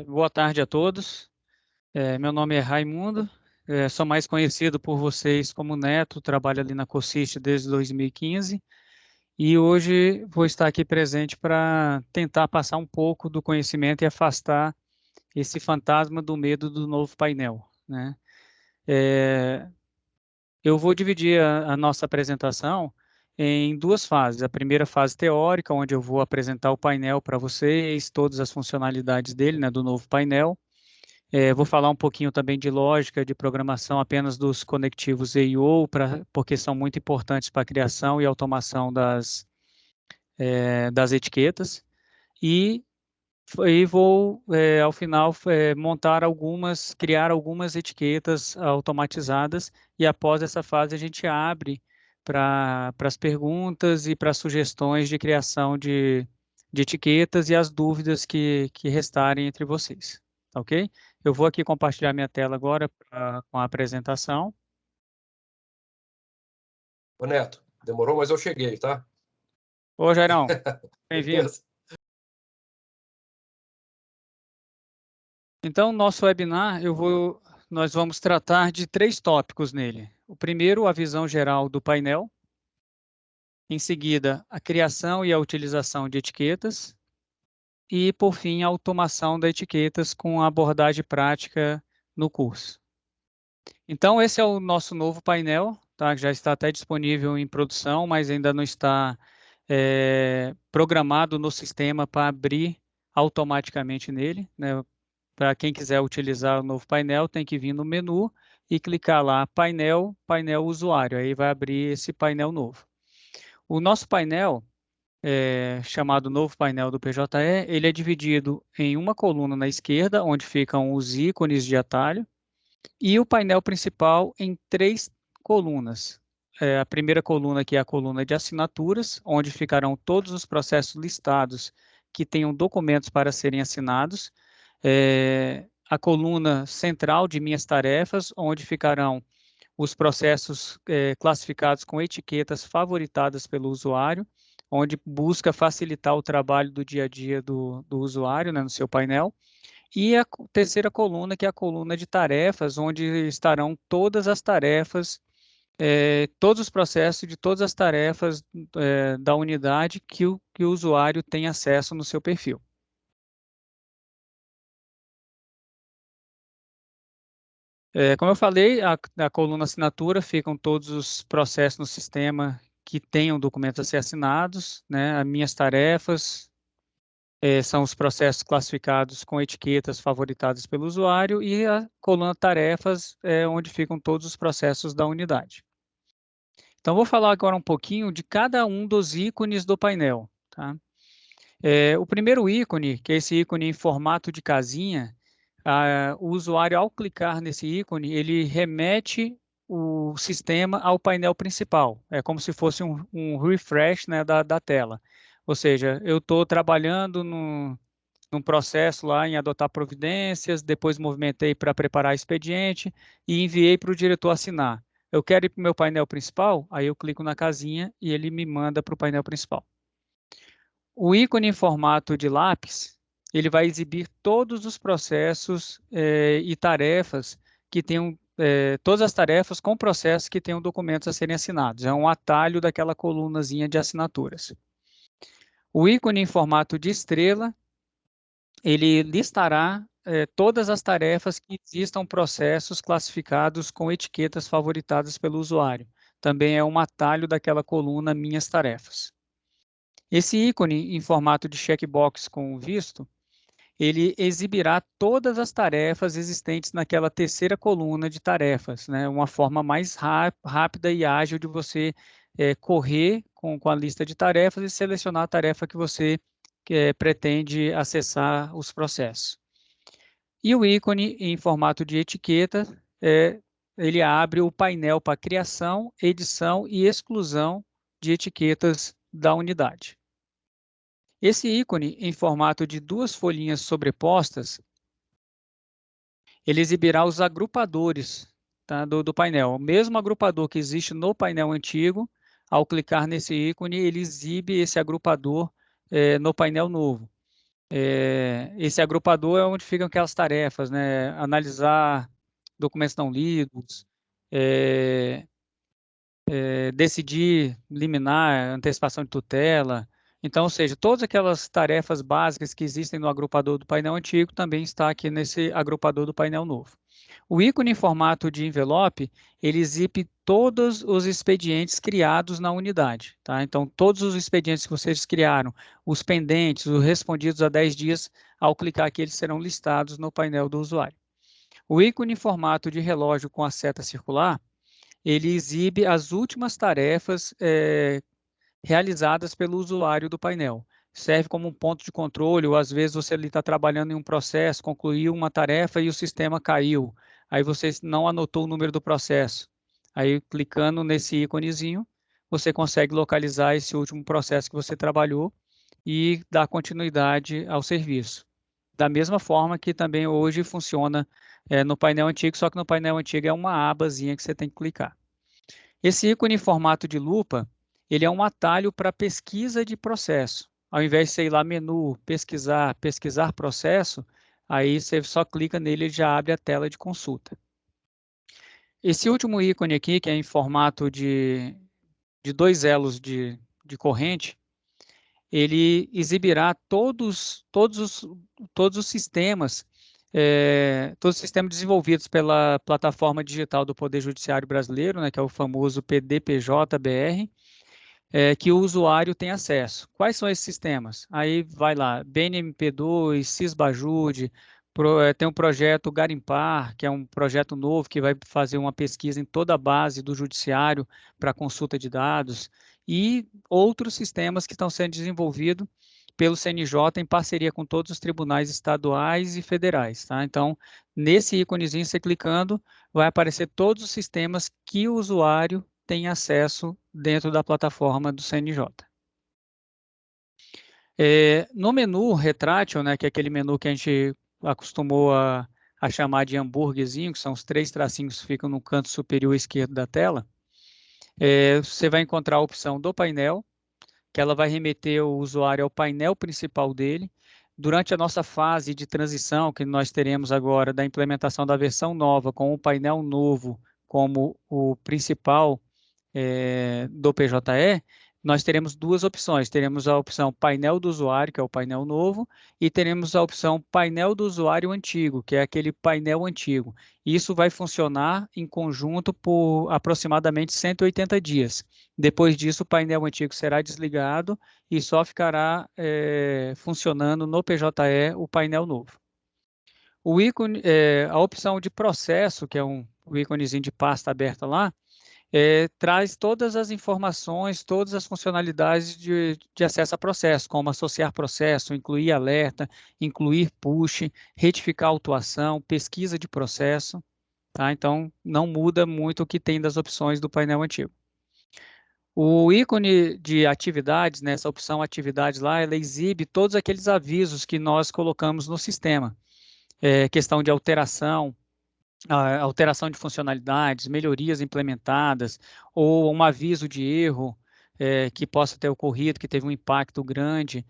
Boa tarde a todos. Meu nome é Raimundo, sou mais conhecido por vocês como Neto, trabalho ali na Cossist desde 2015 e hoje vou estar aqui presente para tentar passar um pouco do conhecimento e afastar esse fantasma do medo do novo painel, né? Eu vou dividir a nossa apresentação em duas fases. A primeira fase teórica, onde eu vou apresentar o painel para vocês, todas as funcionalidades dele, né, do novo painel. Vou falar um pouquinho também de lógica de programação apenas dos conectivos EIO, porque são muito importantes para a criação e automação das etiquetas. E vou, ao final, criar algumas etiquetas automatizadas, e após essa fase a gente abre para as perguntas e para sugestões de criação de etiquetas e as dúvidas que restarem entre vocês. Tá ok? Eu vou aqui compartilhar minha tela agora com a apresentação. Ô, Neto, demorou, mas eu cheguei, tá? Ô, Jairão, bem-vindo. Beleza? Então, nosso webinar, nós vamos tratar de 3 tópicos nele. O primeiro, a visão geral do painel. Em seguida, a criação e a utilização de etiquetas. E, por fim, a automação das etiquetas com a abordagem prática no curso. Então, esse é o nosso novo painel, tá? Já está até disponível em produção, mas ainda não está programado no sistema para abrir automaticamente nele, né? Para quem quiser utilizar o novo painel, tem que vir no menu e clicar lá, painel, painel usuário. Aí vai abrir esse painel novo. O nosso painel, chamado novo painel do PJE, ele é dividido em uma coluna na esquerda, onde ficam os ícones de atalho, e o painel principal em 3 colunas. A primeira coluna aqui é a coluna de assinaturas, onde ficarão todos os processos listados que tenham documentos para serem assinados. A coluna central de minhas tarefas, onde ficarão os processos classificados com etiquetas favoritadas pelo usuário, onde busca facilitar o trabalho do dia a dia do usuário, né, no seu painel. E a terceira coluna, que é a coluna de tarefas, onde estarão todas as tarefas, todos os processos de todas as tarefas da unidade que o usuário tem acesso no seu perfil. Como eu falei, a coluna assinatura ficam todos os processos no sistema que tenham documentos a ser assinados, né? As minhas tarefas são os processos classificados com etiquetas favoritadas pelo usuário, e a coluna tarefas é onde ficam todos os processos da unidade. Então, vou falar agora um pouquinho de cada um dos ícones do painel, tá? O primeiro ícone, que é esse ícone em formato de casinha, o usuário, ao clicar nesse ícone, ele remete o sistema ao painel principal. É como se fosse um refresh, né, da tela. Ou seja, eu estou trabalhando num processo lá em adotar providências, depois movimentei para preparar expediente e enviei para o diretor assinar. Eu quero ir para o meu painel principal, aí eu clico na casinha e ele me manda para o painel principal. O ícone em formato de lápis, ele vai exibir todos os processos e tarefas que tenham, todas as tarefas com processos que tenham documentos a serem assinados. É um atalho daquela colunazinha de assinaturas. O ícone em formato de estrela, ele listará todas as tarefas que existam processos classificados com etiquetas favoritadas pelo usuário. Também é um atalho daquela coluna Minhas Tarefas. Esse ícone em formato de checkbox com visto, ele exibirá todas as tarefas existentes naquela terceira coluna de tarefas, né? Uma forma mais rápida e ágil de você correr com a lista de tarefas e selecionar a tarefa que você pretende acessar os processos. E o ícone em formato de etiqueta, ele abre o painel para criação, edição e exclusão de etiquetas da unidade. Esse ícone, em formato de 2 folhinhas sobrepostas, ele exibirá os agrupadores, tá, do painel. O mesmo agrupador que existe no painel antigo, ao clicar nesse ícone, ele exibe esse agrupador no painel novo. Esse agrupador é onde ficam aquelas tarefas, né? Analisar documentos não lidos, decidir liminar, antecipação de tutela. Então, ou seja, todas aquelas tarefas básicas que existem no agrupador do painel antigo também está aqui nesse agrupador do painel novo. O ícone em formato de envelope, ele exibe todos os expedientes criados na unidade, tá? Então, todos os expedientes que vocês criaram, os pendentes, os respondidos há 10 dias, ao clicar aqui, eles serão listados no painel do usuário. O ícone em formato de relógio com a seta circular, ele exibe as últimas tarefas realizadas pelo usuário do painel. Serve como um ponto de controle, ou às vezes você está trabalhando em um processo, concluiu uma tarefa e o sistema caiu. Aí você não anotou o número do processo. Aí, clicando nesse íconezinho, você consegue localizar esse último processo que você trabalhou e dar continuidade ao serviço. Da mesma forma que também hoje funciona no painel antigo, só que no painel antigo é uma abazinha que você tem que clicar. Esse ícone em formato de lupa, ele é um atalho para pesquisa de processo. Ao invés de você ir lá, menu, pesquisar processo, aí você só clica nele e já abre a tela de consulta. Esse último ícone aqui, que é em formato de 2 elos de corrente, ele exibirá todos os sistemas, todos os sistemas desenvolvidos pela plataforma digital do Poder Judiciário Brasileiro, né, que é o famoso PDPJ-BR, que o usuário tem acesso. Quais são esses sistemas? Aí vai lá, BNMP2, Sysbajude, tem um projeto Garimpar, que é um projeto novo que vai fazer uma pesquisa em toda a base do judiciário para consulta de dados, e outros sistemas que estão sendo desenvolvidos pelo CNJ em parceria com todos os tribunais estaduais e federais, tá? Então, nesse íconezinho, você clicando, vai aparecer todos os sistemas que o usuário tem acesso dentro da plataforma do CNJ. No menu retrátil, né, que é aquele menu que a gente acostumou a chamar de hambúrguerzinho, que são os 3 tracinhos que ficam no canto superior esquerdo da tela, você vai encontrar a opção do painel, que ela vai remeter o usuário ao painel principal dele. Durante a nossa fase de transição, que nós teremos agora da implementação da versão nova, com o painel novo como o principal do PJE, nós teremos 2 opções. Teremos a opção painel do usuário, que é o painel novo, e teremos a opção painel do usuário antigo, que é aquele painel antigo. Isso vai funcionar em conjunto por aproximadamente 180 dias. Depois disso, o painel antigo será desligado e só ficará funcionando no PJE o painel novo. O ícone, a opção de processo, que é o íconezinho de pasta aberta lá, traz todas as informações, todas as funcionalidades de acesso a processo, como associar processo, incluir alerta, incluir push, retificar autuação, pesquisa de processo, tá? Então, não muda muito o que tem das opções do painel antigo. O ícone de atividades, né, essa opção atividades lá, ela exibe todos aqueles avisos que nós colocamos no sistema. Questão de alteração, a alteração de funcionalidades, melhorias implementadas, ou um aviso de erro que possa ter ocorrido, que teve um impacto grande,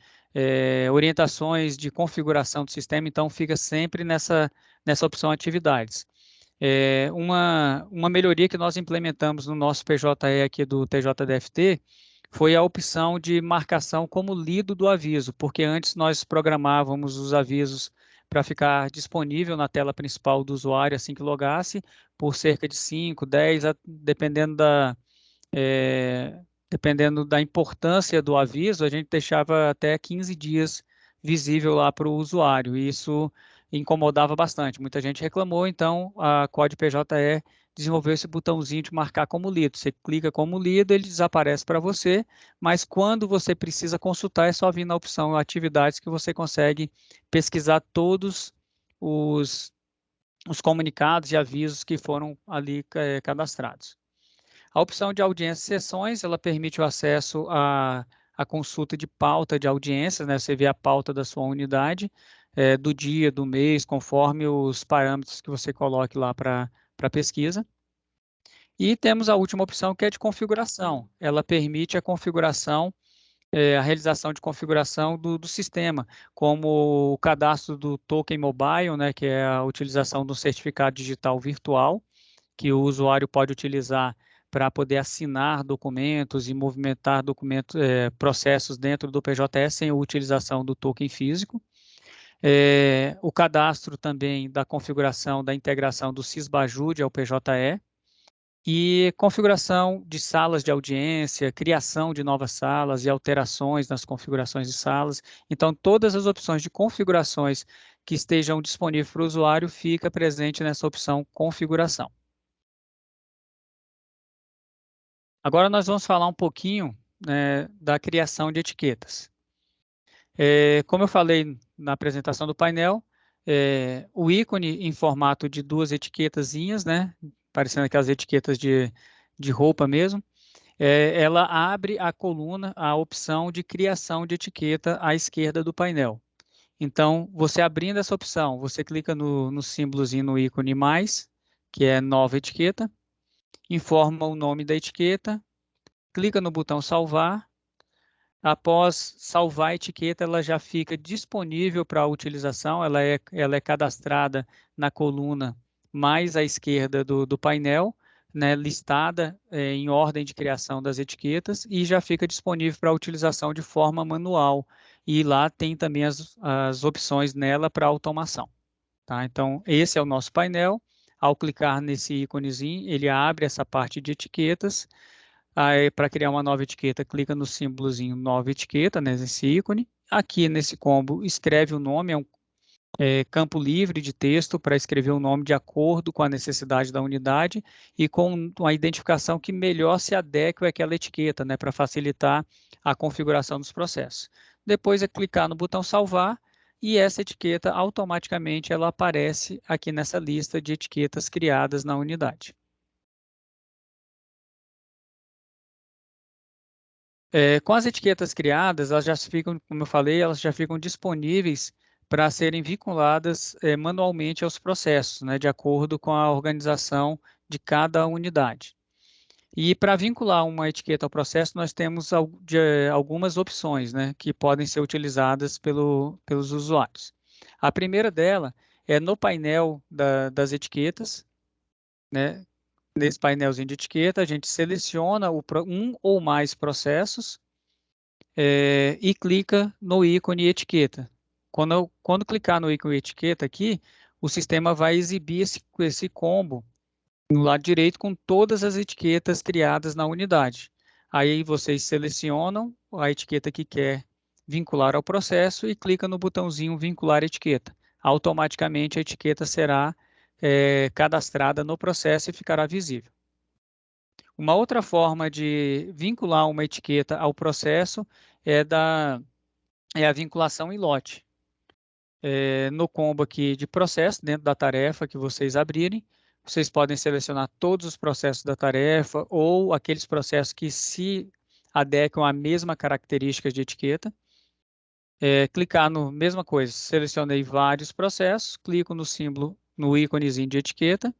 orientações de configuração do sistema, então fica sempre nessa opção atividades. Uma melhoria que nós implementamos no nosso PJE aqui do TJDFT foi a opção de marcação como lido do aviso, porque antes nós programávamos os avisos para ficar disponível na tela principal do usuário assim que logasse, por cerca de 5, 10, dependendo da importância do aviso, a gente deixava até 15 dias visível lá para o usuário, e isso incomodava bastante. Muita gente reclamou, então a Código PJE desenvolveu esse botãozinho de marcar como lido. Você clica como lido, ele desaparece para você, mas quando você precisa consultar, é só vir na opção atividades que você consegue pesquisar todos os comunicados e avisos que foram ali cadastrados. A opção de audiência e sessões, ela permite o acesso à consulta de pauta de audiências, né? Você vê a pauta da sua unidade, do dia, do mês, conforme os parâmetros que você coloque lá para pesquisa. E temos a última opção, que é de configuração. Ela permite a configuração a realização de configuração do sistema, como o cadastro do token mobile, né, que é a utilização do certificado digital virtual, que o usuário pode utilizar para poder assinar documentos e movimentar documentos, processos dentro do PJE sem a utilização do token físico. O cadastro também da configuração da integração do Sysbajude ao PJE, e configuração de salas de audiência, criação de novas salas e alterações nas configurações de salas. Então, todas as opções de configurações que estejam disponíveis para o usuário fica presente nessa opção configuração. Agora nós vamos falar um pouquinho, né, da criação de etiquetas. Como eu falei na apresentação do painel, o ícone em formato de duas etiquetazinhas, né, parecendo aquelas etiquetas de roupa mesmo, ela abre a coluna, a opção de criação de etiqueta à esquerda do painel. Então, você abrindo essa opção, você clica no símbolozinho, no ícone mais, que é nova etiqueta, informa o nome da etiqueta, clica no botão salvar. Após salvar a etiqueta, ela já fica disponível para utilização, ela é cadastrada na coluna mais à esquerda do painel, né, listada em ordem de criação das etiquetas e já fica disponível para utilização de forma manual. E lá tem também as opções nela para automação. Tá? Então, esse é o nosso painel. Ao clicar nesse íconezinho, ele abre essa parte de etiquetas. Aí, para criar uma nova etiqueta, clica no símbolozinho nova etiqueta, né, nesse ícone. Aqui nesse combo, escreve o nome, é um campo livre de texto para escrever o nome de acordo com a necessidade da unidade e com a identificação que melhor se adeque àquela etiqueta, né, para facilitar a configuração dos processos. Depois é clicar no botão salvar e essa etiqueta automaticamente ela aparece aqui nessa lista de etiquetas criadas na unidade. Com as etiquetas criadas, elas já ficam, como eu falei, elas já ficam disponíveis para serem vinculadas manualmente aos processos, né, de acordo com a organização de cada unidade. E para vincular uma etiqueta ao processo, nós temos algumas opções, né, que podem ser utilizadas pelos usuários. A primeira dela é no painel das etiquetas, né, nesse painelzinho de etiqueta, a gente seleciona um ou mais processos, e clica no ícone etiqueta. Quando clicar no ícone etiqueta aqui, o sistema vai exibir esse combo no lado direito com todas as etiquetas criadas na unidade. Aí vocês selecionam a etiqueta que quer vincular ao processo e clica no botãozinho vincular etiqueta. Automaticamente a etiqueta será cadastrada no processo e ficará visível. Uma outra forma de vincular uma etiqueta ao processo é a vinculação em lote. No combo aqui de processo, dentro da tarefa que vocês abrirem, vocês podem selecionar todos os processos da tarefa ou aqueles processos que se adequam à mesma característica de etiqueta. Clicar no mesma coisa, selecionei vários processos, clico no símbolo, no íconezinho de etiqueta,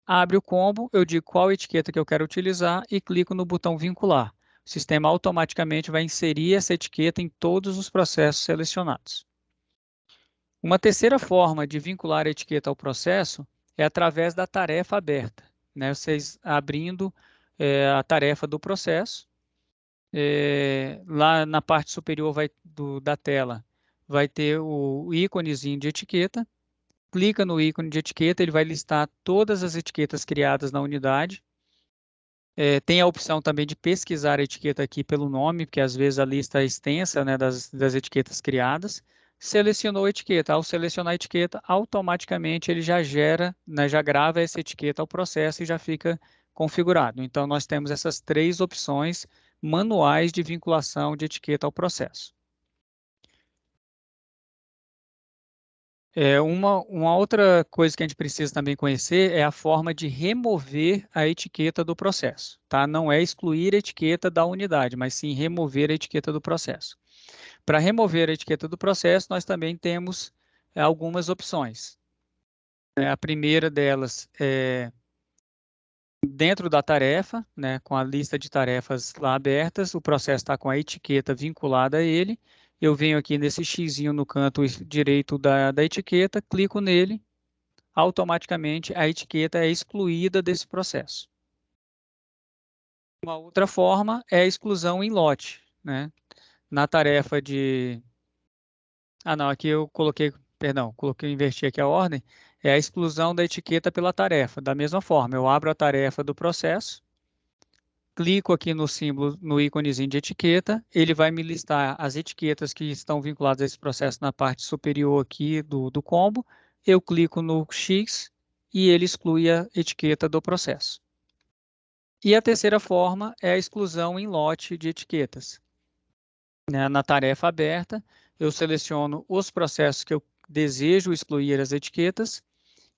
abre o combo, eu digo qual etiqueta que eu quero utilizar e clico no botão vincular. O sistema automaticamente vai inserir essa etiqueta em todos os processos selecionados. Uma terceira forma de vincular a etiqueta ao processo é através da tarefa aberta, né? Vocês abrindo a tarefa do processo, lá na parte superior da tela vai ter o íconezinho de etiqueta, clica no ícone de etiqueta, ele vai listar todas as etiquetas criadas na unidade. Tem a opção também de pesquisar a etiqueta aqui pelo nome, porque às vezes a lista é extensa, né, das etiquetas criadas. Selecionou a etiqueta. Ao selecionar a etiqueta, automaticamente ele já gera, né, já grava essa etiqueta ao processo e já fica configurado. Então, nós temos essas três opções manuais de vinculação de etiqueta ao processo. Uma outra coisa que a gente precisa também conhecer é a forma de remover a etiqueta do processo, tá? Não é excluir a etiqueta da unidade, mas sim remover a etiqueta do processo. Para remover a etiqueta do processo, nós também temos algumas opções. A primeira delas é dentro da tarefa, né, com a lista de tarefas lá abertas, o processo está com a etiqueta vinculada a ele. Eu venho aqui nesse xizinho no canto direito da etiqueta, clico nele, automaticamente a etiqueta é excluída desse processo. Uma outra forma é a exclusão em lote, né? Na tarefa de... não, aqui eu coloquei, perdão, inverti aqui a ordem, é a exclusão da etiqueta pela tarefa. Da mesma forma, eu abro a tarefa do processo, clico aqui no símbolo, no íconezinho de etiqueta, ele vai me listar as etiquetas que estão vinculadas a esse processo na parte superior aqui do combo, eu clico no X e ele exclui a etiqueta do processo. E a terceira forma é a exclusão em lote de etiquetas. Na tarefa aberta, eu seleciono os processos que eu desejo excluir as etiquetas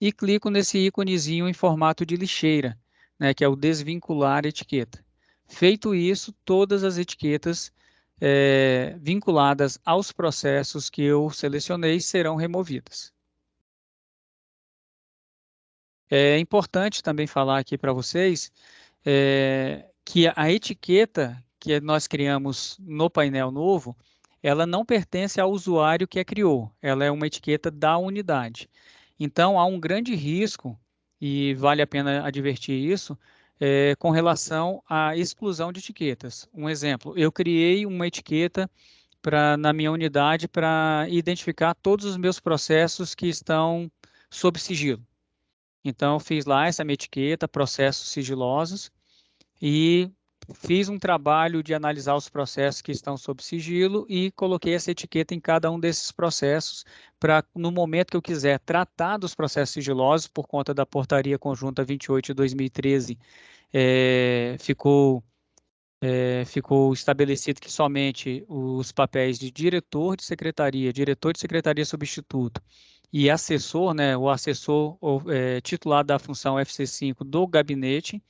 e clico nesse íconezinho em formato de lixeira, né, que é o desvincular etiqueta. Feito isso, todas as etiquetas vinculadas aos processos que eu selecionei serão removidas. É importante também falar aqui para vocês que a etiqueta que nós criamos no painel novo, ela não pertence ao usuário que a criou, ela é uma etiqueta da unidade. Então, há um grande risco, e vale a pena advertir isso, com relação à exclusão de etiquetas. Um exemplo, eu criei uma etiqueta na minha unidade para identificar todos os meus processos que estão sob sigilo. Então, eu fiz lá essa minha etiqueta, processos sigilosos, e fiz um trabalho de analisar os processos que estão sob sigilo e coloquei essa etiqueta em cada um desses processos para, no momento que eu quiser tratar dos processos sigilosos, por conta da Portaria Conjunta 28 de 2013, ficou estabelecido que somente os papéis de diretor de secretaria substituto e assessor, né, o assessor titular da função FC5 do gabinete,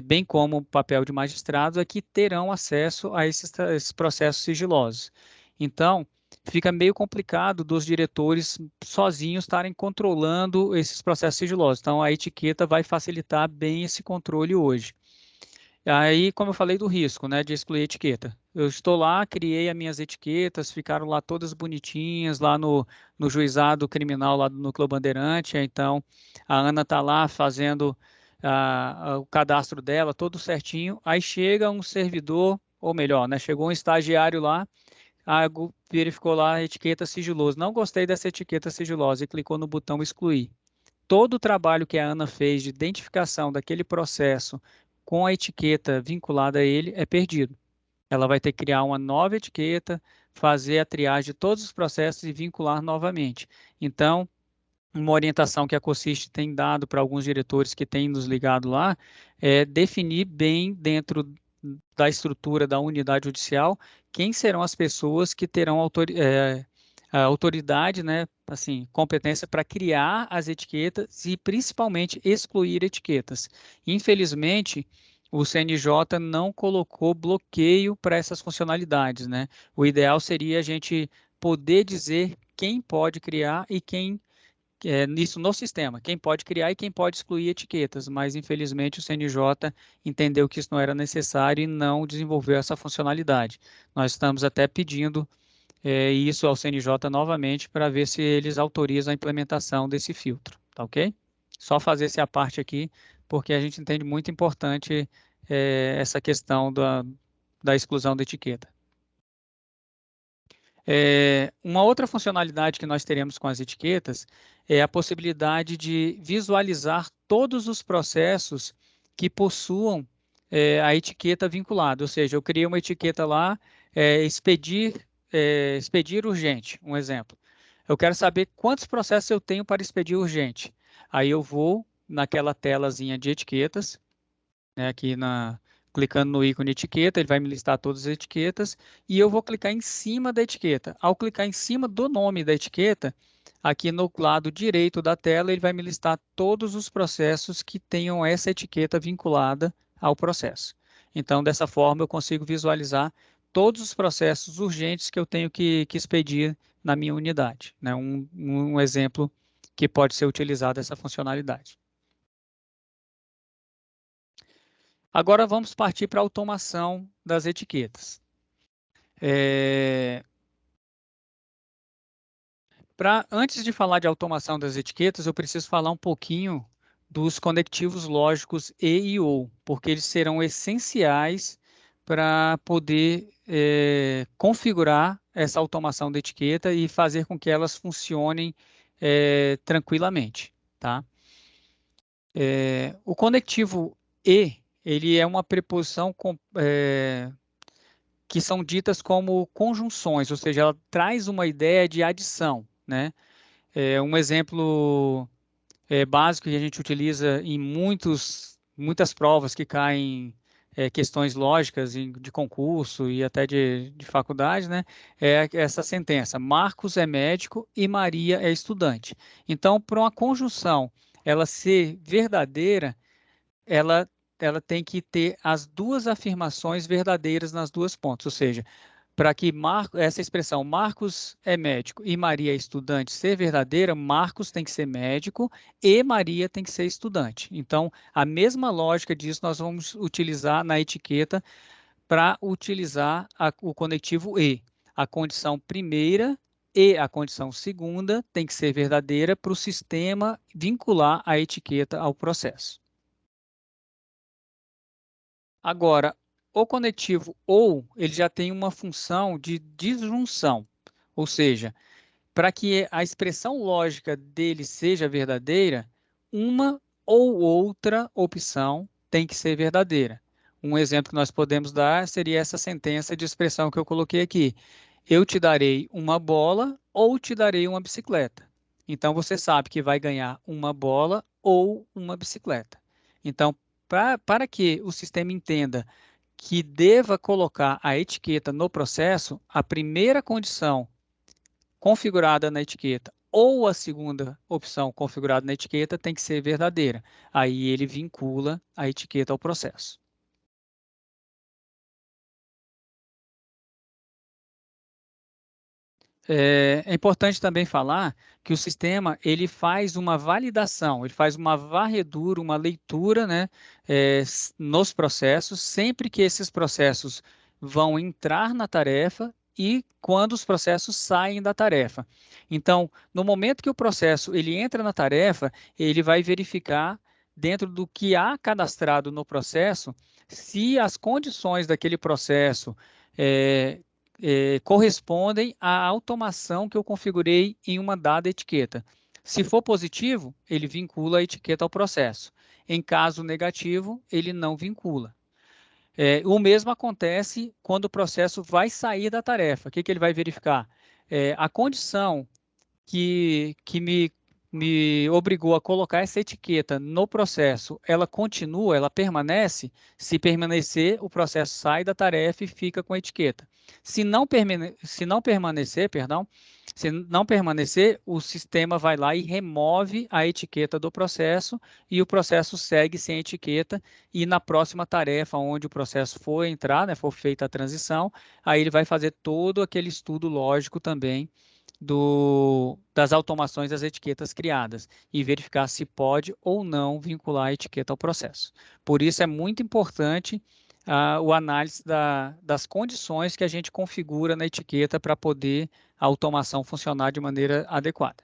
bem como o papel de magistrados, é que terão acesso a esses processos sigilosos. Então, fica meio complicado dos diretores sozinhos estarem controlando esses processos sigilosos. Então, a etiqueta vai facilitar bem esse controle hoje. Aí, como eu falei do risco, né, de excluir etiqueta. Eu estou lá, criei as minhas etiquetas, ficaram lá todas bonitinhas, lá no juizado criminal, lá do Núcleo Bandeirante. Então, a Ana está lá fazendo o cadastro dela, todo certinho. Aí chega um servidor, ou melhor, né, chegou um estagiário lá, verificou lá a etiqueta sigiloso. Não gostei dessa etiqueta sigilosa e clicou no botão excluir. Todo o trabalho que a Ana fez de identificação daquele processo com a etiqueta vinculada a ele é perdido. Ela vai ter que criar uma nova etiqueta, fazer a triagem de todos os processos e vincular novamente. Então, uma orientação que a COSIST tem dado para alguns diretores que têm nos ligado lá é definir bem dentro da estrutura da unidade judicial quem serão as pessoas que terão a autoridade, né, assim, competência para criar as etiquetas e principalmente excluir etiquetas. Infelizmente, o CNJ não colocou bloqueio para essas funcionalidades, né? O ideal seria a gente poder dizer quem pode criar e quem nisso no sistema, quem pode criar e quem pode excluir etiquetas, mas infelizmente o CNJ entendeu que isso não era necessário e não desenvolveu essa funcionalidade. Nós estamos até pedindo isso ao CNJ novamente para ver se eles autorizam a implementação desse filtro, tá ok? Só fazer essa parte aqui, porque a gente entende muito importante essa questão da exclusão da etiqueta. Uma outra funcionalidade que nós teremos com as etiquetas é a possibilidade de visualizar todos os processos que possuam a etiqueta vinculada, ou seja, eu criei uma etiqueta lá, expedir urgente, um exemplo. Eu quero saber quantos processos eu tenho para expedir urgente. Aí eu vou naquela telazinha de etiquetas, né, clicando no ícone etiqueta, ele vai me listar todas as etiquetas e eu vou clicar em cima da etiqueta. Ao clicar em cima do nome da etiqueta, aqui no lado direito da tela, ele vai me listar todos os processos que tenham essa etiqueta vinculada ao processo. Então, dessa forma, eu consigo visualizar todos os processos urgentes que eu tenho que expedir na minha unidade, né? Um exemplo que pode ser utilizado essa funcionalidade. Agora vamos partir para a automação das etiquetas. Antes de falar de automação das etiquetas, eu preciso falar um pouquinho dos conectivos lógicos E e OU, porque eles serão essenciais para poder configurar essa automação da etiqueta e fazer com que elas funcionem tranquilamente, tá? O conectivo E, ele é uma preposição que são ditas como conjunções, ou seja, ela traz uma ideia de adição, né? Um exemplo básico que a gente utiliza em muitas provas que caem questões lógicas de concurso e até de faculdade, né? É essa sentença: Marcos é médico e Maria é estudante. Então, para uma conjunção ela ser verdadeira, ela ela tem que ter as duas afirmações verdadeiras nas duas pontas, ou seja, para que essa expressão Marcos é médico e Maria é estudante ser verdadeira, Marcos tem que ser médico e Maria tem que ser estudante. Então, a mesma lógica disso nós vamos utilizar na etiqueta para utilizar o conectivo e. A condição primeira e a condição segunda tem que ser verdadeira para o sistema vincular a etiqueta ao processo. Agora, o conectivo ou, ele já tem uma função de disjunção, ou seja, para que a expressão lógica dele seja verdadeira, uma ou outra opção tem que ser verdadeira. Um exemplo que nós podemos dar seria essa sentença de expressão que eu coloquei aqui. Eu te darei uma bola ou te darei uma bicicleta. Então, você sabe que vai ganhar uma bola ou uma bicicleta. Então, para que o sistema entenda que deva colocar a etiqueta no processo, a primeira condição configurada na etiqueta ou a segunda opção configurada na etiqueta tem que ser verdadeira. Aí ele vincula a etiqueta ao processo. É importante também falar que o sistema ele faz uma validação, ele faz uma varredura, uma leitura, né, nos processos, sempre que esses processos vão entrar na tarefa e quando os processos saem da tarefa. Então, no momento que o processo ele entra na tarefa, ele vai verificar dentro do que há cadastrado no processo, se as condições daquele processo é, correspondem à automação que eu configurei em uma dada etiqueta. Se for positivo, ele vincula a etiqueta ao processo. Em caso negativo, ele não vincula. O mesmo acontece quando o processo vai sair da tarefa. O que ele vai verificar? A condição que me obrigou a colocar essa etiqueta no processo, ela continua, ela permanece? Se permanecer, o processo sai da tarefa e fica com a etiqueta. Se não permanecer, perdão, se não permanecer, o sistema vai lá e remove a etiqueta do processo e o processo segue sem etiqueta e na próxima tarefa onde o processo for entrar, né, for feita a transição, aí ele vai fazer todo aquele estudo lógico também das automações das etiquetas criadas e verificar se pode ou não vincular a etiqueta ao processo. Por isso é muito importante o análise das condições que a gente configura na etiqueta para poder a automação funcionar de maneira adequada.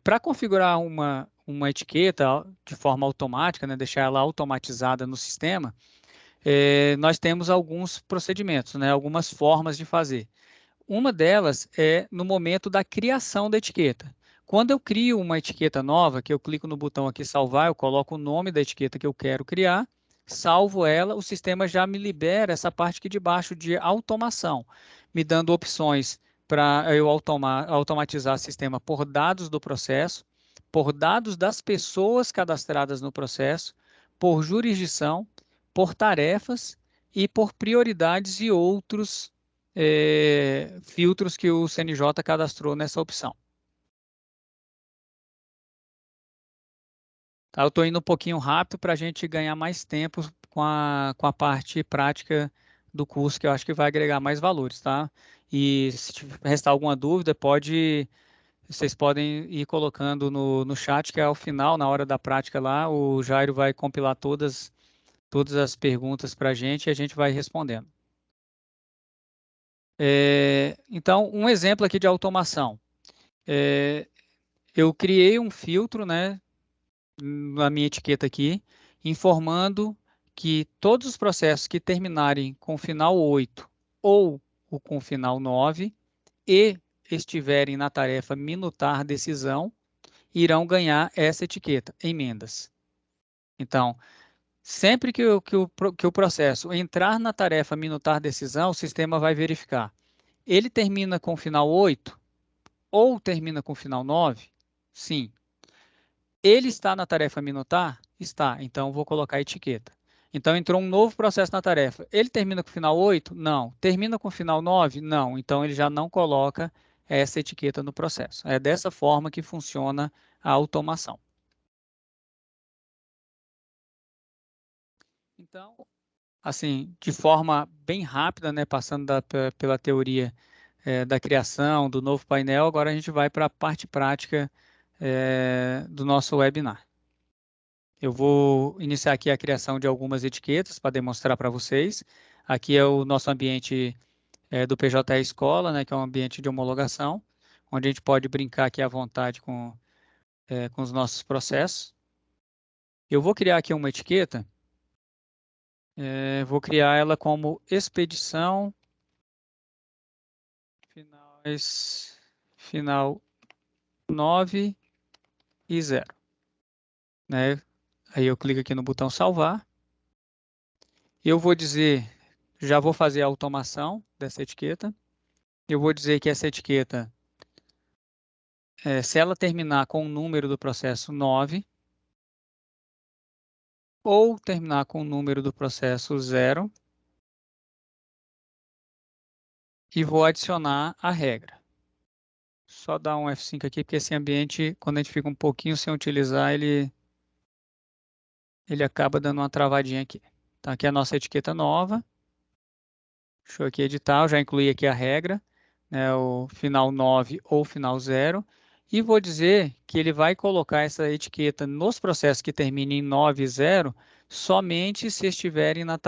Para configurar uma etiqueta de forma automática, né, deixar ela automatizada no sistema, nós temos alguns procedimentos, né, algumas formas de fazer. Uma delas é no momento da criação da etiqueta. Quando eu crio uma etiqueta nova, que eu clico no botão aqui salvar, eu coloco o nome da etiqueta que eu quero criar, salvo ela, o sistema já me libera essa parte aqui de baixo de automação, me dando opções para eu automatizar o sistema por dados do processo, por dados das pessoas cadastradas no processo, por jurisdição, por tarefas e por prioridades e outros filtros que o CNJ cadastrou nessa opção. Tá, eu estou indo um pouquinho rápido para a gente ganhar mais tempo com a parte prática do curso, que eu acho que vai agregar mais valores, tá? E se restar alguma dúvida, pode vocês podem ir colocando no chat, que ao final, na hora da prática lá, o Jairo vai compilar todas as perguntas para a gente e a gente vai respondendo. Então, um exemplo aqui de automação. Eu criei um filtro, né, na minha etiqueta aqui, informando que todos os processos que terminarem com final 8 ou com final 9 e estiverem na tarefa minutar decisão, irão ganhar essa etiqueta, emendas. Então, sempre que o processo entrar na tarefa minutar decisão, o sistema vai verificar. Ele termina com final 8 ou termina com final 9? Sim. Ele está na tarefa minutar? Está. Então, vou colocar a etiqueta. Então, entrou um novo processo na tarefa. Ele termina com final 8? Não. Termina com final 9? Não. Então, ele já não coloca essa etiqueta no processo. É dessa forma que funciona a automação. Então, assim, de forma bem rápida, né, passando pela teoria da criação, do novo painel, agora a gente vai para a parte prática do nosso webinar. Eu vou iniciar aqui a criação de algumas etiquetas para demonstrar para vocês. Aqui é o nosso ambiente do PJE Escola, né, que é um ambiente de homologação, onde a gente pode brincar aqui à vontade com os nossos processos. Eu vou criar aqui uma etiqueta, vou criar ela como expedição final 9 e 0. Né? Aí eu clico aqui no botão salvar. Eu vou dizer, já vou fazer a automação dessa etiqueta. Eu vou dizer que essa etiqueta, se ela terminar com o número do processo 9, ou terminar com o número do processo 0, e vou adicionar a regra. Só dar um F5 aqui, porque esse ambiente, quando a gente fica um pouquinho sem utilizar, ele acaba dando uma travadinha aqui. Então, aqui é a nossa etiqueta nova. Deixa eu aqui editar, eu já incluí aqui a regra, né, o final 9 ou final 0. E vou dizer que ele vai colocar essa etiqueta nos processos que terminem em 9 e 0, somente se estiverem nas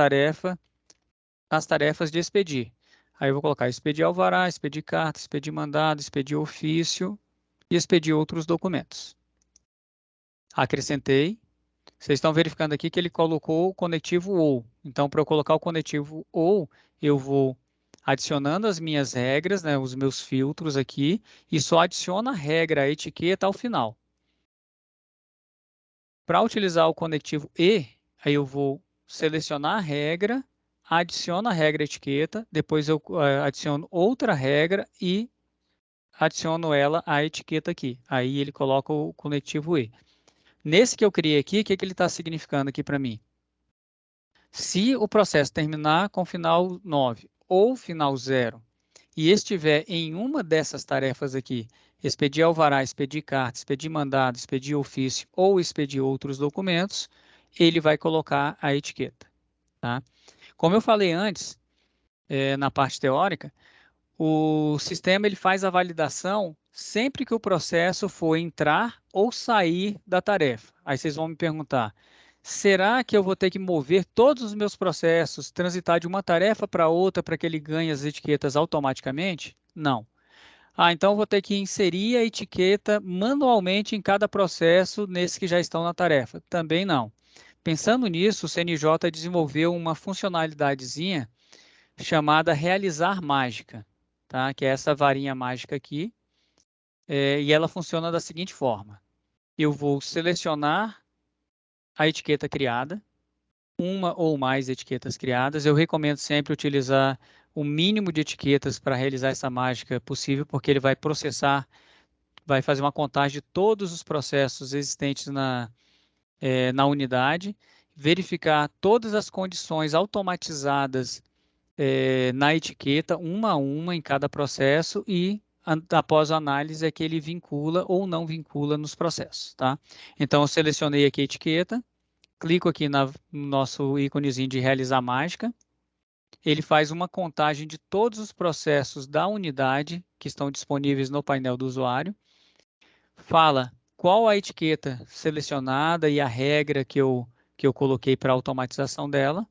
tarefas de expedir. Aí eu vou colocar expedir alvará, expedir carta, expedir mandado, expedir ofício e expedir outros documentos. Acrescentei. Vocês estão verificando aqui que ele colocou o conectivo OU. Então, para eu colocar o conectivo OU, eu vou adicionando as minhas regras, né, os meus filtros aqui, e só adiciono a regra, a etiqueta ao final. Para utilizar o conectivo E, aí eu vou selecionar a regra, adiciono a regra etiqueta, depois eu adiciono outra regra e adiciono ela à etiqueta aqui. Aí ele coloca o conectivo E. Nesse que eu criei aqui, o que ele está significando aqui para mim? Se o processo terminar com final 9 ou final 0 e estiver em uma dessas tarefas aqui, expedir alvará, expedir carta, expedir mandado, expedir ofício ou expedir outros documentos, ele vai colocar a etiqueta. Tá? Como eu falei antes, na parte teórica, o sistema ele faz a validação sempre que o processo for entrar ou sair da tarefa. Aí vocês vão me perguntar, será que eu vou ter que mover todos os meus processos, transitar de uma tarefa para outra para que ele ganhe as etiquetas automaticamente? Não. Então eu vou ter que inserir a etiqueta manualmente em cada processo nesses que já estão na tarefa? Também não. Pensando nisso, o CNJ desenvolveu uma funcionalidadezinha chamada realizar mágica, tá? Que é essa varinha mágica aqui, e ela funciona da seguinte forma. Eu vou selecionar a etiqueta criada, uma ou mais etiquetas criadas. Eu recomendo sempre utilizar o mínimo de etiquetas para realizar essa mágica possível, porque ele vai processar, vai fazer uma contagem de todos os processos existentes na unidade, verificar todas as condições automatizadas na etiqueta, uma a uma em cada processo e após a análise é que ele vincula ou não vincula nos processos, tá? Então, eu selecionei aqui a etiqueta, clico aqui no nosso íconezinho de realizar mágica, ele faz uma contagem de todos os processos da unidade que estão disponíveis no painel do usuário, fala qual a etiqueta selecionada e a regra que eu coloquei para a automatização dela.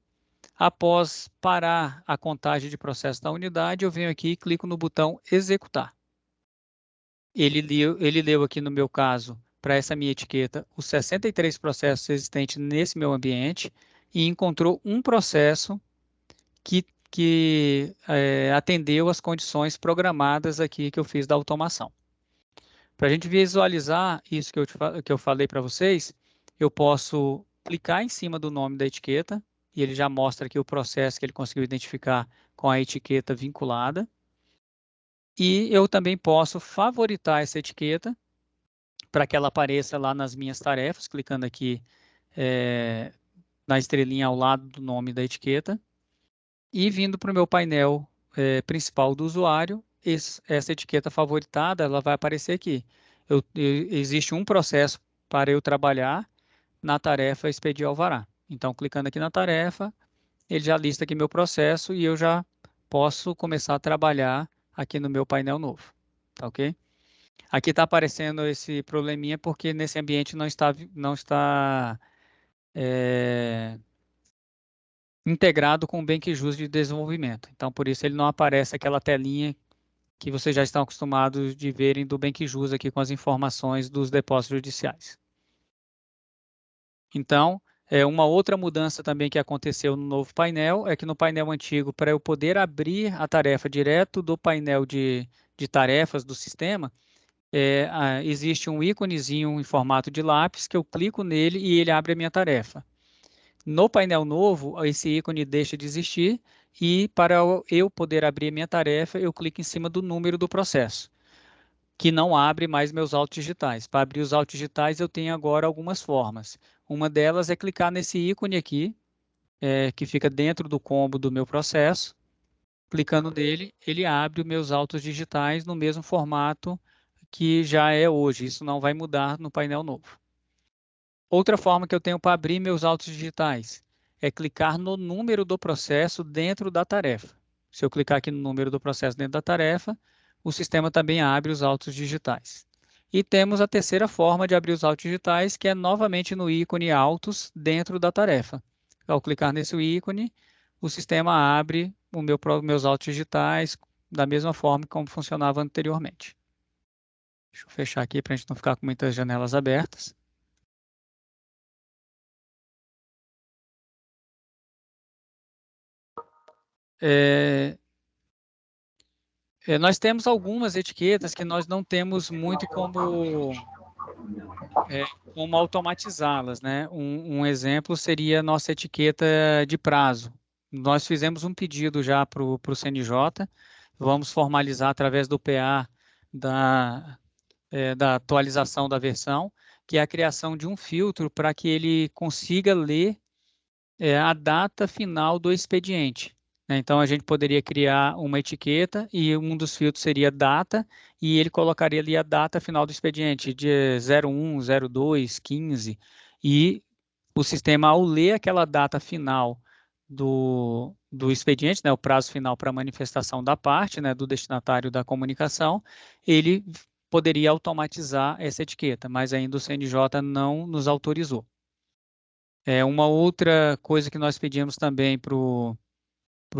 Após parar a contagem de processo da unidade, eu venho aqui e clico no botão executar. Ele leu aqui no meu caso, para essa minha etiqueta, os 63 processos existentes nesse meu ambiente e encontrou um processo que atendeu as condições programadas aqui que eu fiz da automação. Para a gente visualizar isso que eu falei para vocês, eu posso clicar em cima do nome da etiqueta e ele já mostra aqui o processo que ele conseguiu identificar com a etiqueta vinculada. E eu também posso favoritar essa etiqueta para que ela apareça lá nas minhas tarefas, clicando aqui na estrelinha ao lado do nome da etiqueta. E vindo para o meu painel principal do usuário, essa etiqueta favoritada ela vai aparecer aqui. Existe um processo para eu trabalhar na tarefa expedir alvará. Então, clicando aqui na tarefa, ele já lista aqui meu processo e eu já posso começar a trabalhar aqui no meu painel novo. Tá ok? Aqui está aparecendo esse probleminha porque nesse ambiente não está integrado com o BenQJus de desenvolvimento. Então, por isso ele não aparece aquela telinha que vocês já estão acostumados de verem do BenQJus aqui com as informações dos depósitos judiciais. Então, uma outra mudança também que aconteceu no novo painel é que no painel antigo, para eu poder abrir a tarefa direto do painel de tarefas do sistema, existe um íconezinho em formato de lápis que eu clico nele e ele abre a minha tarefa. No painel novo, esse ícone deixa de existir e para eu poder abrir a minha tarefa, eu clico em cima do número do processo, que não abre mais meus autos digitais. Para abrir os autos digitais, eu tenho agora algumas formas. Uma delas é clicar nesse ícone aqui, que fica dentro do combo do meu processo. Clicando nele, ele abre os meus autos digitais no mesmo formato que já é hoje. Isso não vai mudar no painel novo. Outra forma que eu tenho para abrir meus autos digitais é clicar no número do processo dentro da tarefa. Se eu clicar aqui no número do processo dentro da tarefa, o sistema também abre os autos digitais. E temos a terceira forma de abrir os autos digitais, que é novamente no ícone autos dentro da tarefa. Ao clicar nesse ícone, o sistema abre meus autos digitais da mesma forma como funcionava anteriormente. Deixa eu fechar aqui para a gente não ficar com muitas janelas abertas. Nós temos algumas etiquetas que nós não temos muito como automatizá-las, né? Um exemplo seria a nossa etiqueta de prazo. Nós fizemos um pedido já para o CNJ, vamos formalizar através do PA da atualização da versão, que é a criação de um filtro para que ele consiga ler a data final do expediente, né? Então, a gente poderia criar uma etiqueta e um dos filtros seria data, e ele colocaria ali a data final do expediente, de 01, 02, 15, e o sistema, ao ler aquela data final do expediente, né, o prazo final para manifestação da parte, né, do destinatário da comunicação, ele poderia automatizar essa etiqueta, mas ainda o CNJ não nos autorizou. Uma outra coisa que nós pedimos também para o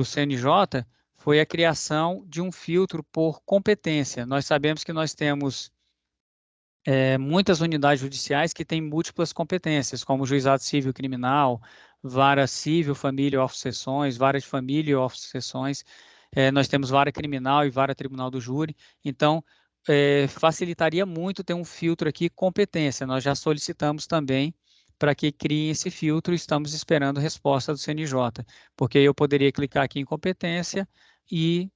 CNJ foi a criação de um filtro por competência. Nós sabemos que nós temos muitas unidades judiciais que têm múltiplas competências, como juizado civil criminal, vara civil, família, office sessões, vara de família e office sessões. Nós temos vara criminal e vara tribunal do júri. Então, facilitaria muito ter um filtro aqui competência. Nós já solicitamos também para que crie esse filtro, estamos esperando resposta do CNJ, porque eu poderia clicar aqui em competência e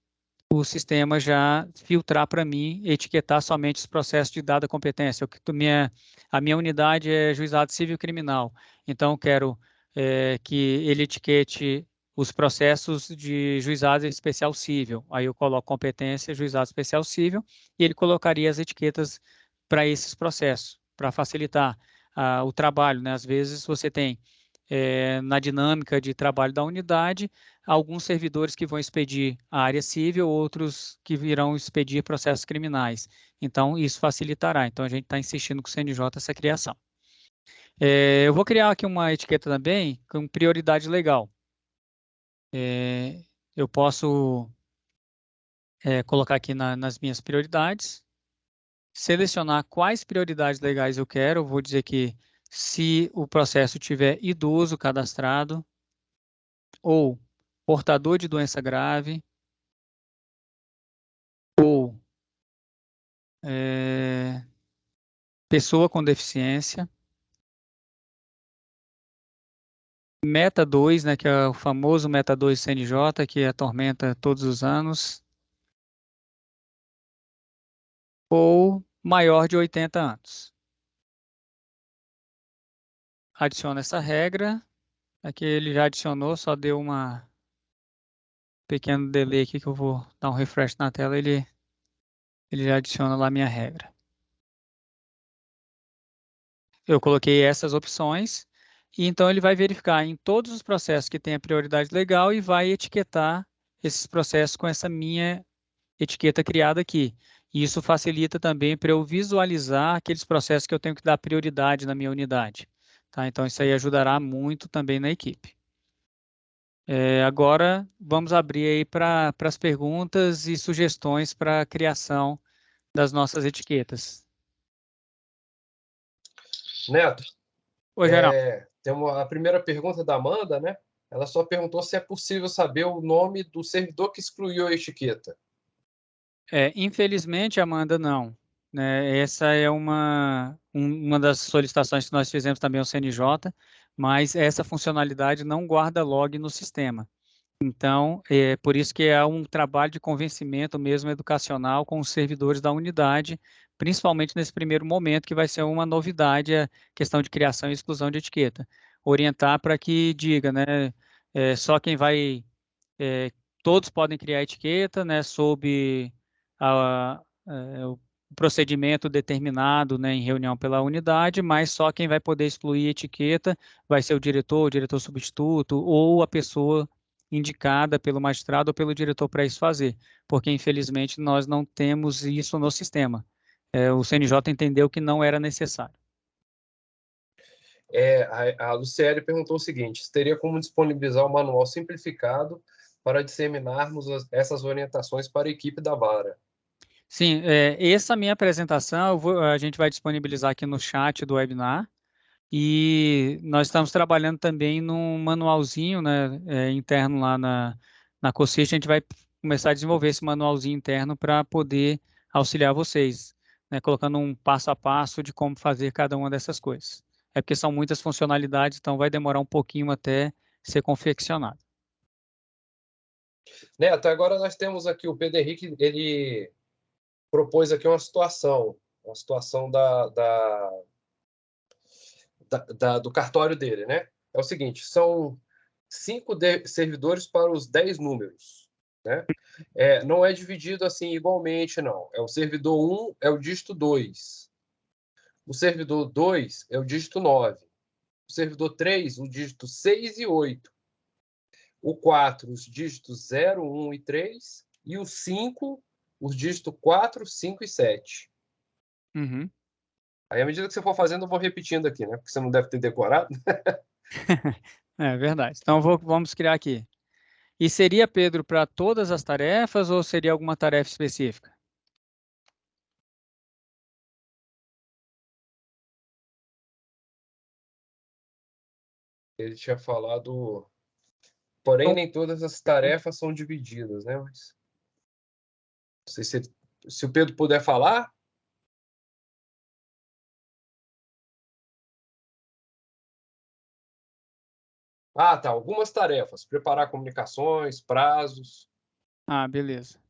o sistema já filtrar para mim, etiquetar somente os processos de dada competência. A minha unidade é juizado civil criminal, então eu quero que ele etiquete os processos de juizado especial civil. Aí eu coloco competência, juizado especial civil, e ele colocaria as etiquetas para esses processos, para facilitar o trabalho, né? Às vezes você tem na dinâmica de trabalho da unidade, alguns servidores que vão expedir a área civil, outros que virão expedir processos criminais. Então, isso facilitará. Então, a gente está insistindo com o CNJ essa criação. Eu vou criar aqui uma etiqueta também com prioridade legal. Eu posso colocar aqui nas minhas prioridades, selecionar quais prioridades legais eu quero. Eu vou dizer que se o processo tiver idoso cadastrado, ou portador de doença grave, ou pessoa com deficiência, Meta 2, né, que é o famoso Meta 2 CNJ, que atormenta todos os anos, ou maior de 80 anos. Adiciona essa regra. Aqui ele já adicionou, só deu uma pequeno delay aqui que eu vou dar um refresh na tela, ele já adiciona lá a minha regra. Eu coloquei essas opções e então ele vai verificar em todos os processos que tem a prioridade legal e vai etiquetar esses processos com essa minha etiqueta criada aqui. E isso facilita também para eu visualizar aqueles processos que eu tenho que dar prioridade na minha unidade. Tá? Então isso aí ajudará muito também na equipe. Agora vamos abrir aí para as perguntas e sugestões para a criação das nossas etiquetas. Neto, Oi, Geraldo. tem a primeira pergunta da Amanda, né? Ela só perguntou se é possível saber o nome do servidor que excluiu a etiqueta. Infelizmente, Amanda, não. Né? Essa é uma das solicitações que nós fizemos também ao CNJ, mas essa funcionalidade não guarda log no sistema. Então, é por isso que é um trabalho de convencimento mesmo educacional com os servidores da unidade, principalmente nesse primeiro momento, que vai ser uma novidade a questão de criação e exclusão de etiqueta. Orientar para que diga, né, só quem vai, todos podem criar etiqueta, né, sob o procedimento determinado, né, em reunião pela unidade, mas só quem vai poder excluir etiqueta vai ser o diretor substituto ou a pessoa indicada pelo magistrado ou pelo diretor para isso fazer, porque infelizmente nós não temos isso no sistema. O CNJ entendeu que não era necessário. A Luciele perguntou o seguinte: teria como disponibilizar o manual simplificado para disseminarmos essas orientações para a equipe da Vara? Sim, essa minha apresentação a gente vai disponibilizar aqui no chat do webinar. E nós estamos trabalhando também num manualzinho, né, interno lá na COSIT. A gente vai começar a desenvolver esse manualzinho interno para poder auxiliar vocês, né, colocando um passo a passo de como fazer cada uma dessas coisas. É porque são muitas funcionalidades, então vai demorar um pouquinho até ser confeccionado. Neto, agora nós temos aqui o Pedro Henrique, ele propôs aqui uma situação do cartório dele, né? É o seguinte: são 5 servidores para os 10 números, né? Não é dividido assim igualmente, não. O servidor 1 é o dígito 2. O servidor 2 é o dígito 9. O servidor 3, o dígito 6 e 8. O 4, os dígitos 0, 1 e 3. E o 5, os dígitos 4, 5 e 7. Uhum. Aí, à medida que você for fazendo, eu vou repetindo aqui, né? Porque você não deve ter decorado. É verdade. Então vamos criar aqui. E seria, Pedro, para todas as tarefas ou seria alguma tarefa específica? Ele tinha falado. Porém, Então, nem todas as tarefas são divididas, né? Mas não sei se o Pedro puder falar. Ah, tá. Algumas tarefas. Preparar comunicações, prazos. beleza.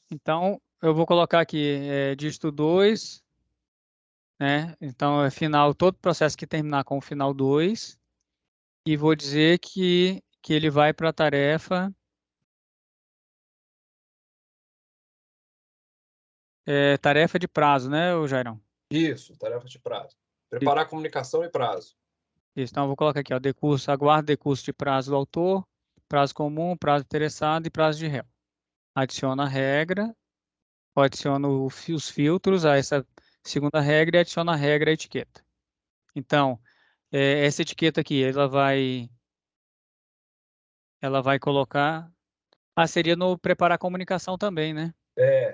Então, eu vou colocar aqui dígito 2, né? Então, é final, todo processo que terminar com o final 2, e vou dizer que ele vai para a tarefa de prazo, né, Jairão? Isso, tarefa de prazo. Preparar comunicação e prazo. Isso, então eu vou colocar aqui, ó, decurso, aguardo decurso de prazo do autor, prazo comum, prazo interessado e prazo de réu. Adiciono a regra, adiciono os filtros a essa segunda regra e adiciono a regra a etiqueta. Então, essa etiqueta aqui, ela vai colocar... Ah, seria no preparar a comunicação também, né?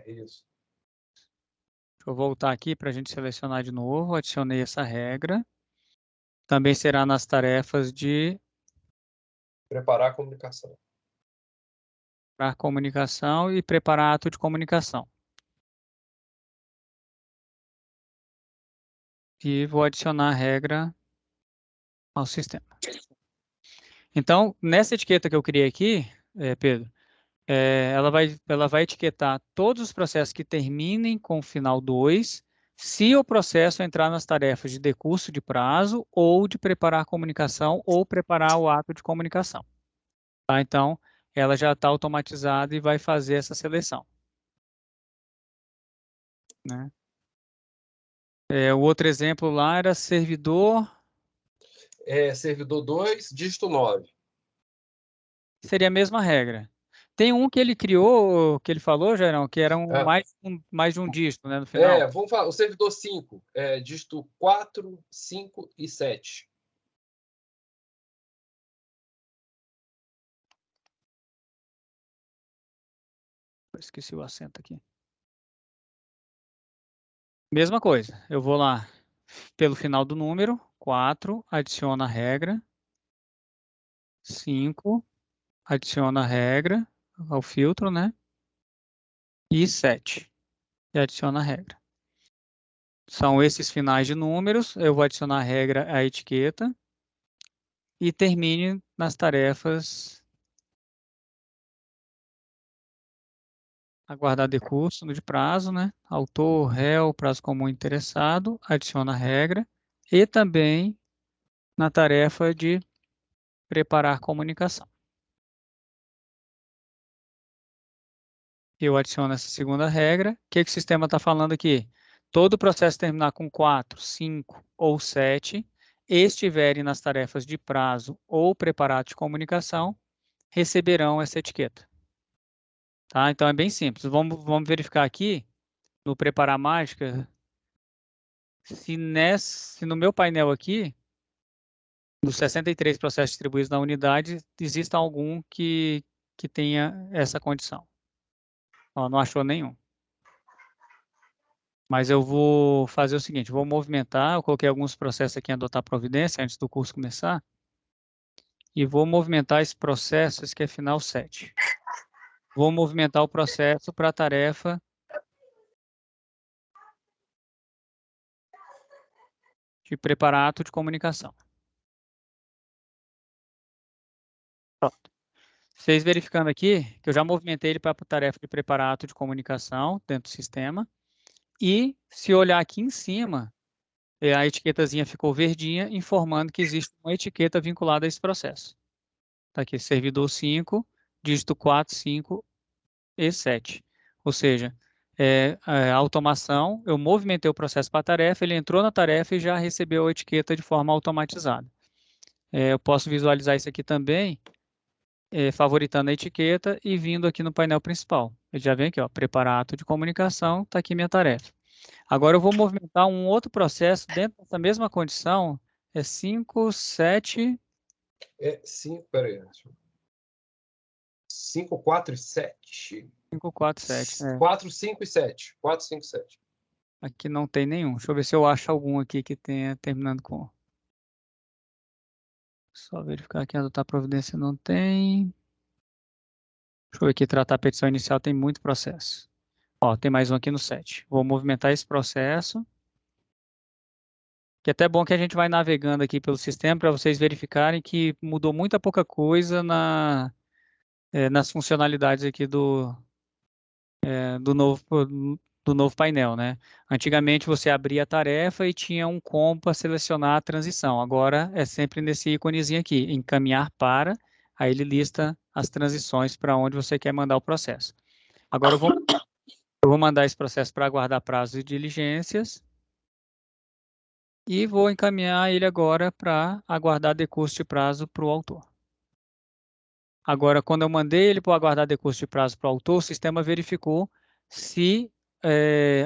Isso. Deixa eu voltar aqui para a gente selecionar de novo. Adicionei essa regra. Também será nas tarefas de Preparar a comunicação. preparar comunicação e preparar ato de comunicação. E vou adicionar a regra ao sistema. Então, nessa etiqueta que eu criei aqui, Pedro, ela vai etiquetar todos os processos que terminem com o final 2, se o processo entrar nas tarefas de decurso de prazo ou de preparar a comunicação ou preparar o ato de comunicação. Tá? Então, ela já está automatizada e vai fazer essa seleção. Né? O outro exemplo lá era servidor... Servidor 2, dígito 9. Seria a mesma regra. Tem um que ele criou, que ele falou, Jairão, que era Ah, mais de um dígito, né, no final. vamos falar, o servidor 5, dígito 4, 5 e 7. Esqueci o acento aqui. Mesma coisa, eu vou lá pelo final do número, 4, adiciono a regra, 5, adiciono a regra ao filtro, né? E 7, e adiciono a regra. São esses finais de números, eu vou adicionar a regra à etiqueta e termine nas tarefas aguardar decurso de prazo, né? Autor, réu, prazo comum interessado, adiciona a regra e também na tarefa de preparar comunicação. Eu adiciono essa segunda regra. O que o sistema está falando aqui? Todo processo terminar com 4, 5 ou 7, estiverem nas tarefas de prazo ou preparado de comunicação, receberão essa etiqueta. Tá? Então é bem simples. Vamos verificar aqui no preparar mágica se no meu painel aqui, dos 63 processos distribuídos na unidade, exista algum que tenha essa condição. Ó, não achou nenhum. Mas eu vou fazer o seguinte, vou movimentar, eu coloquei alguns processos aqui em adotar providência antes do curso começar, e vou movimentar esse processo, esse que é final 7. Vou movimentar o processo para a tarefa de preparar ato de comunicação. Pronto. Vocês verificando aqui, que eu já movimentei ele para a tarefa de preparar ato de comunicação dentro do sistema, e se olhar aqui em cima, a etiquetazinha ficou verdinha, informando que existe uma etiqueta vinculada a esse processo. Está aqui, servidor 5, dígito 4, 5 e 7. Ou seja, a automação, eu movimentei o processo para a tarefa, ele entrou na tarefa e já recebeu a etiqueta de forma automatizada. Eu posso visualizar isso aqui também, favoritando a etiqueta e vindo aqui no painel principal. Ele já vem aqui, ó, preparar ato de comunicação, está aqui minha tarefa. Agora eu vou movimentar um outro processo dentro dessa mesma condição, 5, 7... 5, peraí. 5, 4 e 7. 5, 4, 7. 4, 5 e 7. 4, 5 e 7. Aqui não tem nenhum. Deixa eu ver se eu acho algum aqui que tenha terminando com... Só verificar aqui, adotar providência não tem. Deixa eu ver aqui, tratar a petição inicial tem muito processo. Ó, tem mais um aqui no 7. Vou movimentar esse processo. Que é até bom que a gente vai navegando aqui pelo sistema para vocês verificarem que mudou muita pouca coisa nas funcionalidades aqui do novo painel, né? Antigamente você abria a tarefa e tinha um combo para selecionar a transição. Agora é sempre nesse íconezinho aqui, encaminhar para, aí ele lista as transições para onde você quer mandar o processo. Agora eu vou mandar esse processo para aguardar prazo de diligências. e vou encaminhar ele agora para aguardar decurso de prazo para o autor. Agora, quando eu mandei ele para aguardar decurso de prazo para o autor, o sistema verificou se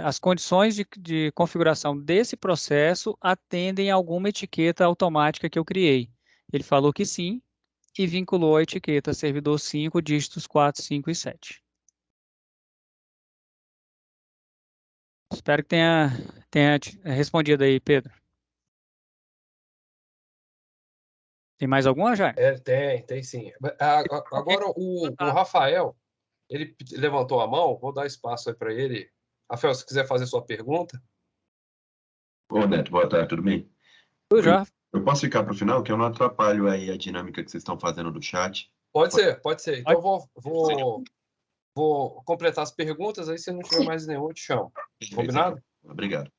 as condições de configuração desse processo atendem a alguma etiqueta automática que eu criei. Ele falou que sim e vinculou a etiqueta servidor 5, dígitos 4, 5 e 7. Espero que tenha respondido aí, Pedro. Tem mais alguma, Jair? Tem sim. Agora, o Rafael, ele levantou a mão, vou dar espaço aí para ele. Rafael, se quiser fazer sua pergunta. Ô, Neto, boa tarde, tudo bem? Eu já. Eu posso ficar para o final, que eu não atrapalho aí a dinâmica que vocês estão fazendo do chat. Pode ser. Então, eu vou completar as perguntas, aí se não tiver mais nenhum, eu te chamo. Combinado? Obrigado.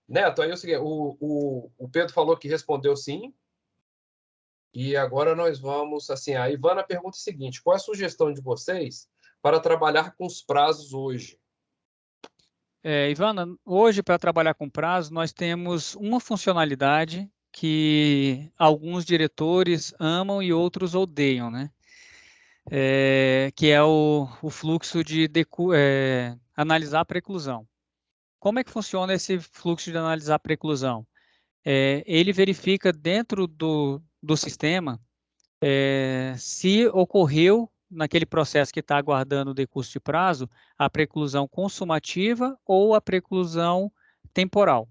Neto, aí é o seguinte, o Pedro falou que respondeu sim, e agora nós vamos, assim, a Ivana pergunta o seguinte, qual é a sugestão de vocês para trabalhar com os prazos hoje? Ivana, hoje para trabalhar com prazo, nós temos uma funcionalidade que alguns diretores amam e outros odeiam, né? Que é o fluxo de analisar a preclusão. Como é que funciona esse fluxo de analisar a preclusão? Ele verifica dentro do sistema se ocorreu naquele processo que está aguardando o decurso de prazo, a preclusão consumativa ou a preclusão temporal.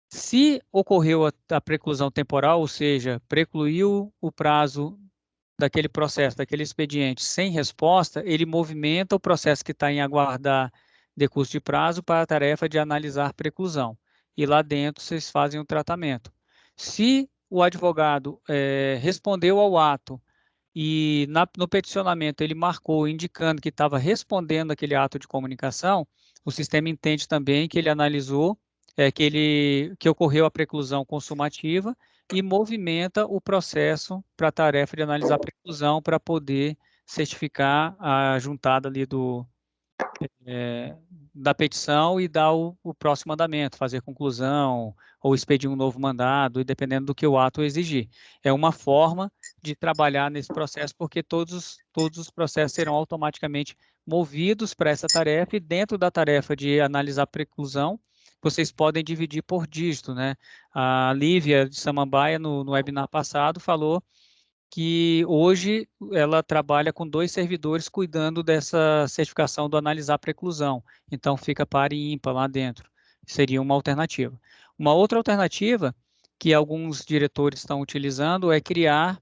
Se ocorreu a preclusão temporal, ou seja, precluiu o prazo daquele processo, daquele expediente sem resposta, ele movimenta o processo que está em aguardar decurso de prazo para a tarefa de analisar preclusão. E lá dentro vocês fazem o tratamento. Se o advogado respondeu ao ato e no peticionamento ele marcou indicando que estava respondendo aquele ato de comunicação, o sistema entende também que ele analisou, que ocorreu a preclusão consumativa e movimenta o processo para a tarefa de analisar a preclusão para poder certificar a juntada ali da petição e dar o próximo mandamento, fazer conclusão ou expedir um novo mandado, e dependendo do que o ato exigir. É uma forma de trabalhar nesse processo, porque todos os processos serão automaticamente movidos para essa tarefa, e dentro da tarefa de analisar a preclusão, vocês podem dividir por dígito, né? A Lívia de Samambaia, no webinar passado, falou que hoje ela trabalha com 2 servidores cuidando dessa certificação do analisar preclusão. Então, fica par e ímpar lá dentro. Seria uma alternativa. Uma outra alternativa que alguns diretores estão utilizando é criar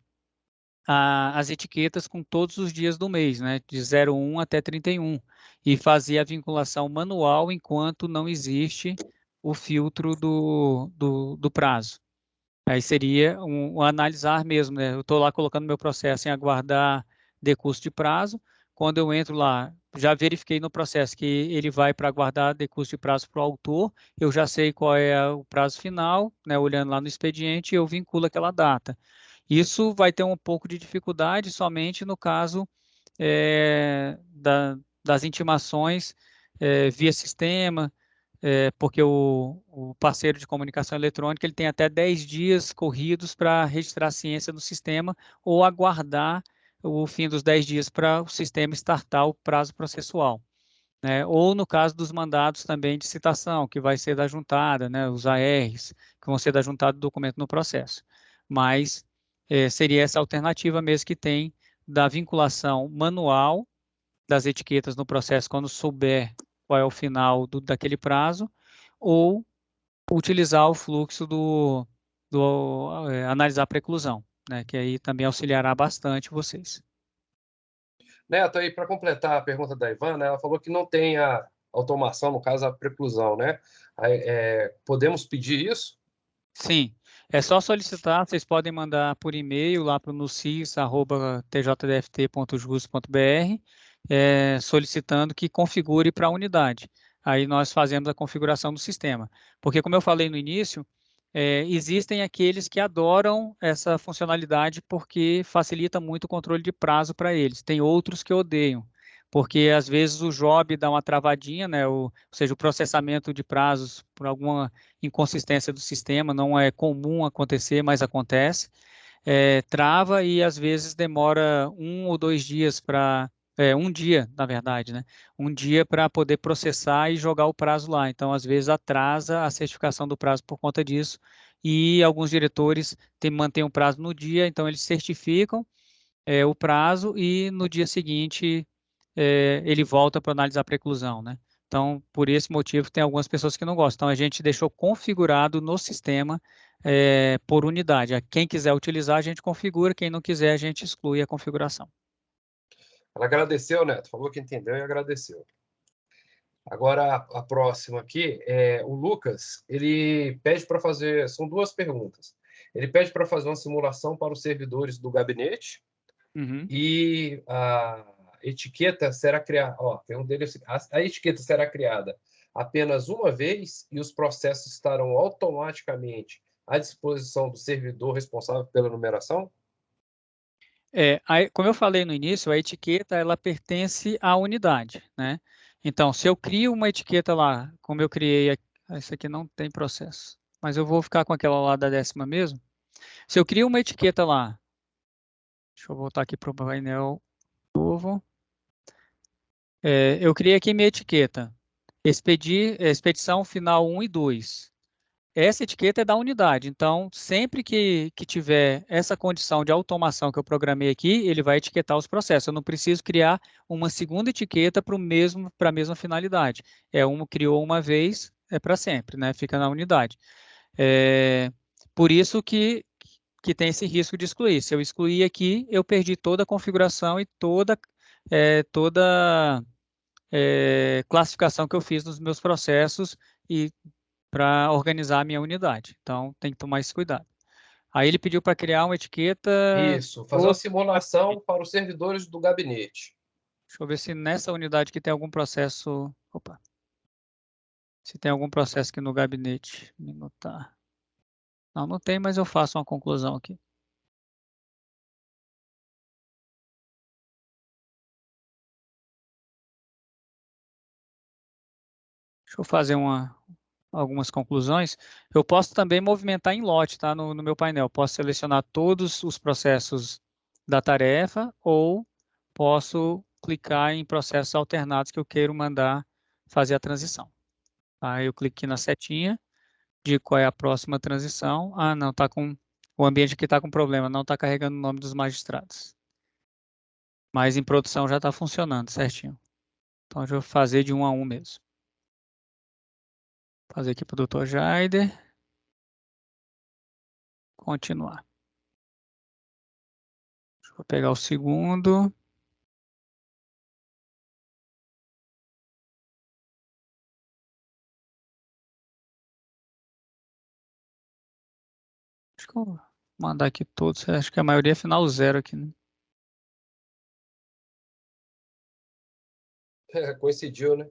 as etiquetas com todos os dias do mês, né, de 01 até 31, e fazer a vinculação manual enquanto não existe o filtro do prazo. Aí seria um analisar mesmo, né? Eu estou lá colocando meu processo em aguardar decurso de prazo. Quando eu entro lá, já verifiquei no processo que ele vai para aguardar decurso de prazo para o autor, eu já sei qual é o prazo final, né? Olhando lá no expediente, eu vinculo aquela data. Isso vai ter um pouco de dificuldade somente no caso das intimações via sistema, porque o parceiro de comunicação eletrônica ele tem até 10 dias corridos para registrar a ciência no sistema ou aguardar o fim dos 10 dias para o sistema startar o prazo processual. Né? Ou no caso dos mandados também de citação, que vai ser da juntada, né? Os ARs, que vão ser da juntada do documento no processo. Mas seria essa alternativa mesmo que tem da vinculação manual das etiquetas no processo quando souber qual é o final daquele prazo, ou utilizar o fluxo analisar a preclusão, né, que aí também auxiliará bastante vocês. Neto, aí para completar a pergunta da Ivana, ela falou que não tem a automação, no caso a preclusão, né? Podemos pedir isso? Sim, é só solicitar, vocês podem mandar por e-mail lá para o nucis@tjdft.jus.br, solicitando que configure para a unidade. Aí nós fazemos a configuração do sistema. Porque, como eu falei no início, existem aqueles que adoram essa funcionalidade porque facilita muito o controle de prazo para eles. Tem outros que odeiam, porque às vezes o job dá uma travadinha, né? Ou seja, o processamento de prazos por alguma inconsistência do sistema, não é comum acontecer, mas acontece. Trava e às vezes demora 1 ou 2 dias para, um dia, na verdade, né? Um dia para poder processar e jogar o prazo lá. Então, às vezes atrasa a certificação do prazo por conta disso. E alguns diretores mantêm o prazo no dia, então eles certificam o prazo e no dia seguinte ele volta para analisar a preclusão, né? Então, por esse motivo, tem algumas pessoas que não gostam. Então, a gente deixou configurado no sistema por unidade. Quem quiser utilizar, a gente configura. Quem não quiser, a gente exclui a configuração. Ela agradeceu, Neto, falou que entendeu e agradeceu. Agora, a próxima aqui é o Lucas. Ele pede para fazer, são duas perguntas. Ele pede para fazer uma simulação para os servidores do gabinete Uhum. e a etiqueta será criada. Ó, tem um deles, a etiqueta será criada apenas uma vez e os processos estarão automaticamente à disposição do servidor responsável pela numeração? Como eu falei no início, a etiqueta ela pertence à unidade, né? Então, se eu crio uma etiqueta lá, como eu criei, essa aqui não tem processo, mas eu vou ficar com aquela lá da 10ª mesmo. Se eu crio uma etiqueta lá, deixa eu voltar aqui para o painel novo. Eu criei aqui minha etiqueta, expedição final 1 e 2. Essa etiqueta é da unidade, então sempre que tiver essa condição de automação que eu programei aqui, ele vai etiquetar os processos. Eu não preciso criar uma segunda etiqueta para a mesma finalidade. Criou uma vez, é para sempre, né? Fica na unidade. Por isso que tem esse risco de excluir. Se eu excluir aqui, eu perdi toda a configuração e toda classificação que eu fiz nos meus processos e para organizar a minha unidade. Então, tem que tomar esse cuidado. Aí ele pediu para criar uma etiqueta. Isso, fazer uma simulação para os servidores do gabinete. Deixa eu ver se nessa unidade aqui tem algum processo. Opa. Se tem algum processo aqui no gabinete. Minutar. Não, não tem, mas eu faço uma conclusão aqui. Deixa eu fazer algumas conclusões. Eu posso também movimentar em lote, tá? No meu painel. Posso selecionar todos os processos da tarefa ou posso clicar em processos alternados que eu queiro mandar fazer a transição. Aí eu clico aqui na setinha, digo qual é a próxima transição. Ah, não, o ambiente aqui está com problema, não está carregando o nome dos magistrados. Mas em produção já está funcionando certinho. Então eu vou fazer de 1 a 1 mesmo. Fazer aqui para o Dr. Jaider. Continuar. Deixa eu pegar o segundo. Acho que eu vou mandar aqui todos. Acho que a maioria é final 0 aqui, né? Coincidiu, né?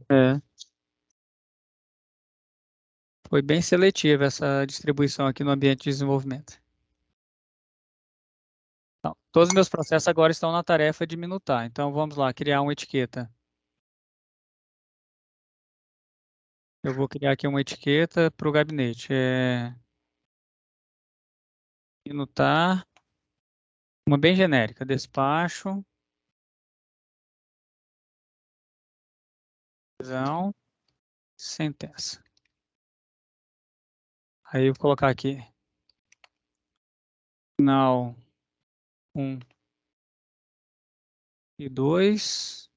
É. Foi bem seletiva essa distribuição aqui no ambiente de desenvolvimento. Então, todos os meus processos agora estão na tarefa de minutar. Então, vamos lá, criar uma etiqueta. Eu vou criar aqui uma etiqueta para o gabinete. Minutar. Uma bem genérica. Despacho. Decisão. Sentença. Aí eu vou colocar aqui. Final 1 e 2.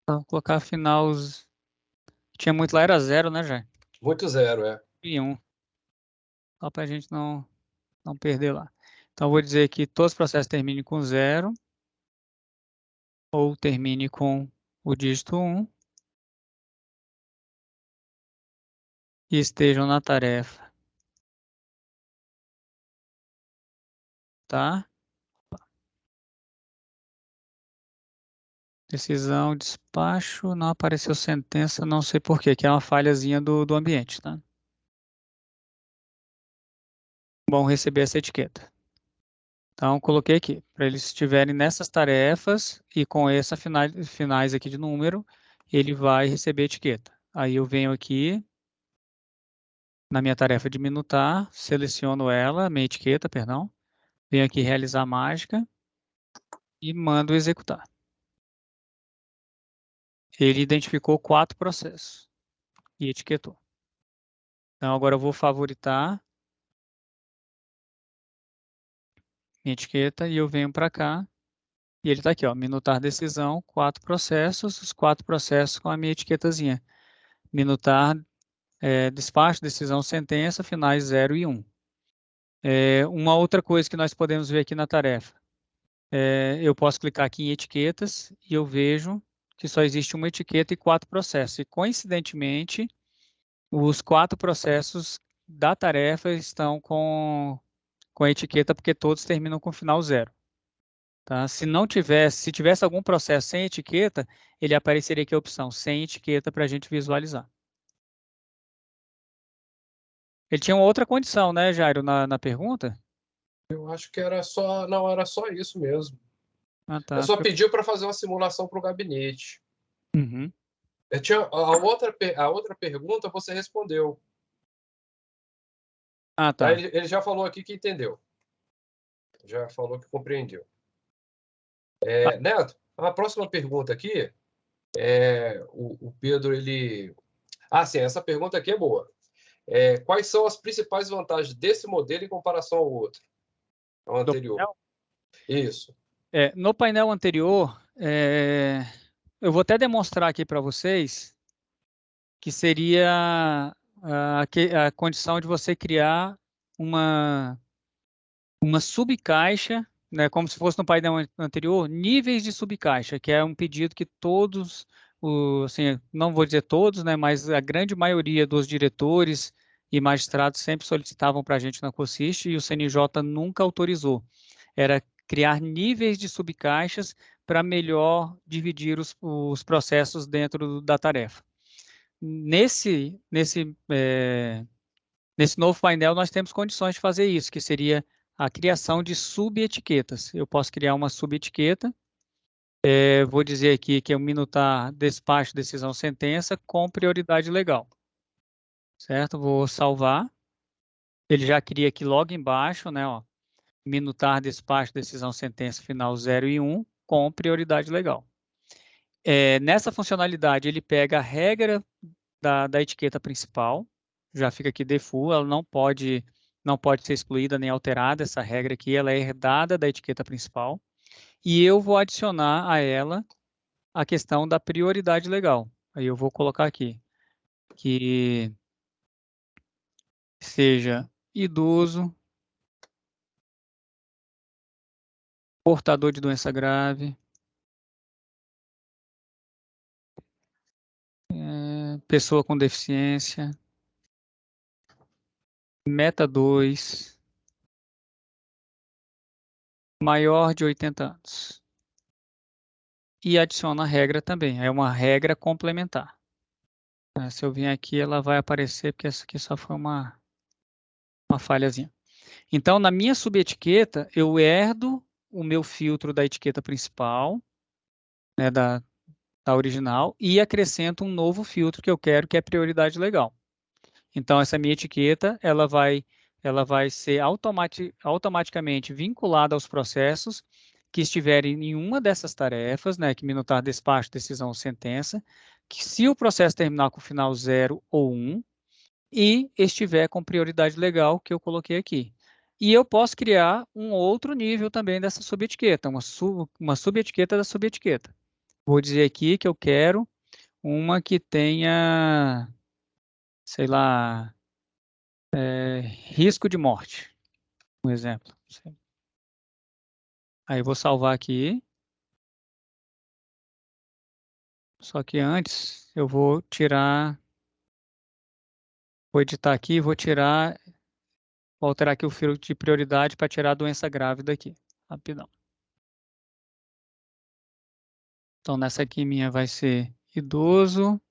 Vou colocar final. Tinha muito lá, era 0, né, já? Muito 0, é. E 1. Só para a gente não perder lá. Então, eu vou dizer que todos os processos terminem com 0 ou termine com o dígito 1 e estejam na tarefa. Tá? Decisão, despacho, não apareceu sentença, não sei por quê, que é uma falhazinha do ambiente, tá? Bom receber essa etiqueta. Então, coloquei aqui, para eles estiverem nessas tarefas e com essa finais aqui de número, ele vai receber a etiqueta. Aí eu venho aqui na minha tarefa de minutar, seleciono ela, minha etiqueta, perdão, venho aqui realizar mágica e mando executar. Ele identificou 4 processos e etiquetou. Então, agora eu vou favoritar minha etiqueta e eu venho para cá e ele está aqui, ó, minutar decisão, 4 processos, os 4 processos com a minha etiquetazinha. Minutar despacho, decisão, sentença, finais 0 e 1. Uma outra coisa que nós podemos ver aqui na tarefa, eu posso clicar aqui em etiquetas e eu vejo que só existe uma etiqueta e 4 processos. E, coincidentemente, os 4 processos da tarefa estão com a etiqueta porque todos terminam com final 0. Tá? Se tivesse algum processo sem etiqueta, ele apareceria aqui a opção sem etiqueta para a gente visualizar. Ele tinha uma outra condição, né, Jairo, na pergunta? Eu acho que era só. Não, era só isso mesmo. Ah, Eu tá. só pediu para fazer uma simulação para o gabinete. Uhum. Eu tinha a outra pergunta você respondeu. Ah, tá. Ele já falou aqui que entendeu. Já falou que compreendeu. Neto, a próxima pergunta aqui, o Pedro, ele... Ah, sim, essa pergunta aqui é boa. Quais são as principais vantagens desse modelo em comparação ao outro? Ao Do anterior. painel? Isso. No painel anterior, eu vou até demonstrar aqui para vocês que seria a condição de você criar uma subcaixa, né, como se fosse no painel anterior, níveis de subcaixa, que é um pedido que todos, assim, não vou dizer todos, né, mas a grande maioria dos diretores e magistrados sempre solicitavam para a gente na COSIST e o CNJ nunca autorizou. Era criar níveis de subcaixas para melhor dividir os processos dentro da tarefa. Nesse novo painel, nós temos condições de fazer isso, que seria a criação de subetiquetas. Eu posso criar uma subetiqueta, vou dizer aqui que é o minutar despacho, decisão, sentença com prioridade legal. Certo? Vou salvar. Ele já cria aqui logo embaixo, né, ó, minutar despacho, decisão, sentença, final 0 e 1 com prioridade legal. Nessa funcionalidade, ele pega a regra da etiqueta principal, já fica aqui default, ela não pode ser excluída nem alterada, essa regra aqui, ela é herdada da etiqueta principal, e eu vou adicionar a ela a questão da prioridade legal. Aí eu vou colocar aqui, que seja idoso, portador de doença grave, pessoa com deficiência, meta 2, maior de 80 anos. E adiciona a regra também, é uma regra complementar. Se eu vir aqui, ela vai aparecer, porque essa aqui só foi uma falhazinha. Então, na minha subetiqueta, eu herdo o meu filtro da etiqueta principal, né, da original, e acrescento um novo filtro que eu quero, que é prioridade legal. Então, essa minha etiqueta, ela vai ser automaticamente vinculada aos processos que estiverem em uma dessas tarefas, né, que minutar, despacho, decisão, sentença, que se o processo terminar com final 0 ou 1, e estiver com prioridade legal, que eu coloquei aqui. E eu posso criar um outro nível também dessa subetiqueta, uma subetiqueta da subetiqueta. Vou dizer aqui que eu quero uma que tenha, sei lá, risco de morte, um exemplo. Aí eu vou salvar aqui. Só que antes eu vou editar aqui, vou alterar aqui o filtro de prioridade para tirar a doença grave daqui. Rapidão. Então, nessa aqui minha vai ser idoso.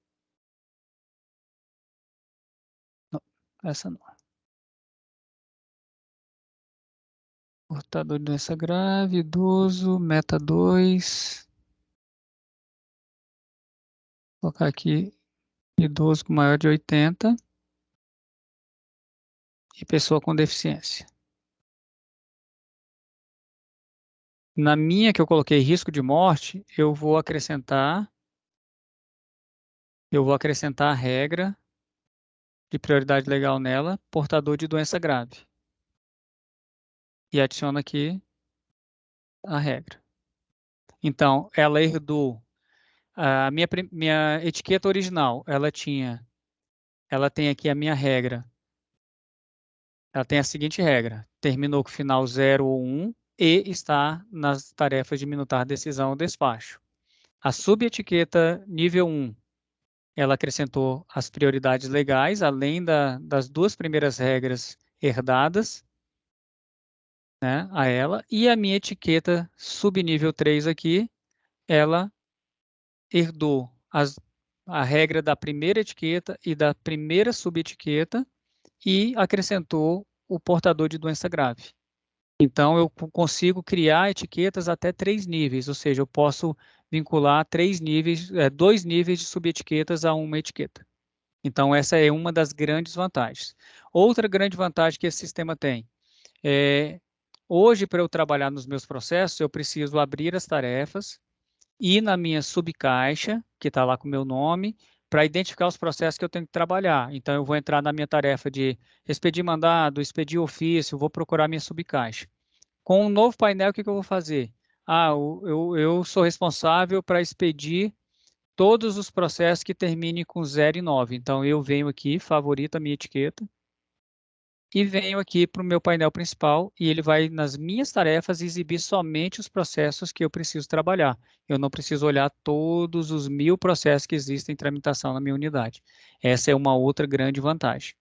Não, essa não. Portador de doença grave, idoso, meta 2. Vou colocar aqui idoso com maior de 80 e pessoa com deficiência. Na minha que eu coloquei risco de morte, eu vou acrescentar a regra de prioridade legal nela, portador de doença grave. E adiciono aqui a regra. Então, ela herdou a minha etiqueta original, ela tem aqui a minha regra. Ela tem a seguinte regra: terminou com final 0 ou 1 e está nas tarefas de minutar decisão ou despacho. A subetiqueta nível 1, ela acrescentou as prioridades legais, além das duas primeiras regras herdadas, né, a ela. E a minha etiqueta subnível 3 aqui, ela herdou a regra da primeira etiqueta e da primeira subetiqueta e acrescentou o portador de doença grave. Então, eu consigo criar etiquetas até 3 níveis, ou seja, eu posso vincular 2 níveis de subetiquetas a uma etiqueta. Então, essa é uma das grandes vantagens. Outra grande vantagem que esse sistema tem é, hoje, para eu trabalhar nos meus processos, eu preciso abrir as tarefas, ir na minha subcaixa, que está lá com o meu nome, para identificar os processos que eu tenho que trabalhar. Então, eu vou entrar na minha tarefa de expedir mandado, expedir ofício, vou procurar minha subcaixa. Com um novo painel, o que eu vou fazer? Eu sou responsável para expedir todos os processos que terminem com 0 e 9. Então, eu venho aqui, favorito a minha etiqueta, e venho aqui para o meu painel principal e ele vai, nas minhas tarefas, exibir somente os processos que eu preciso trabalhar. Eu não preciso olhar todos os 1000 processos que existem em tramitação na minha unidade. Essa é uma outra grande vantagem.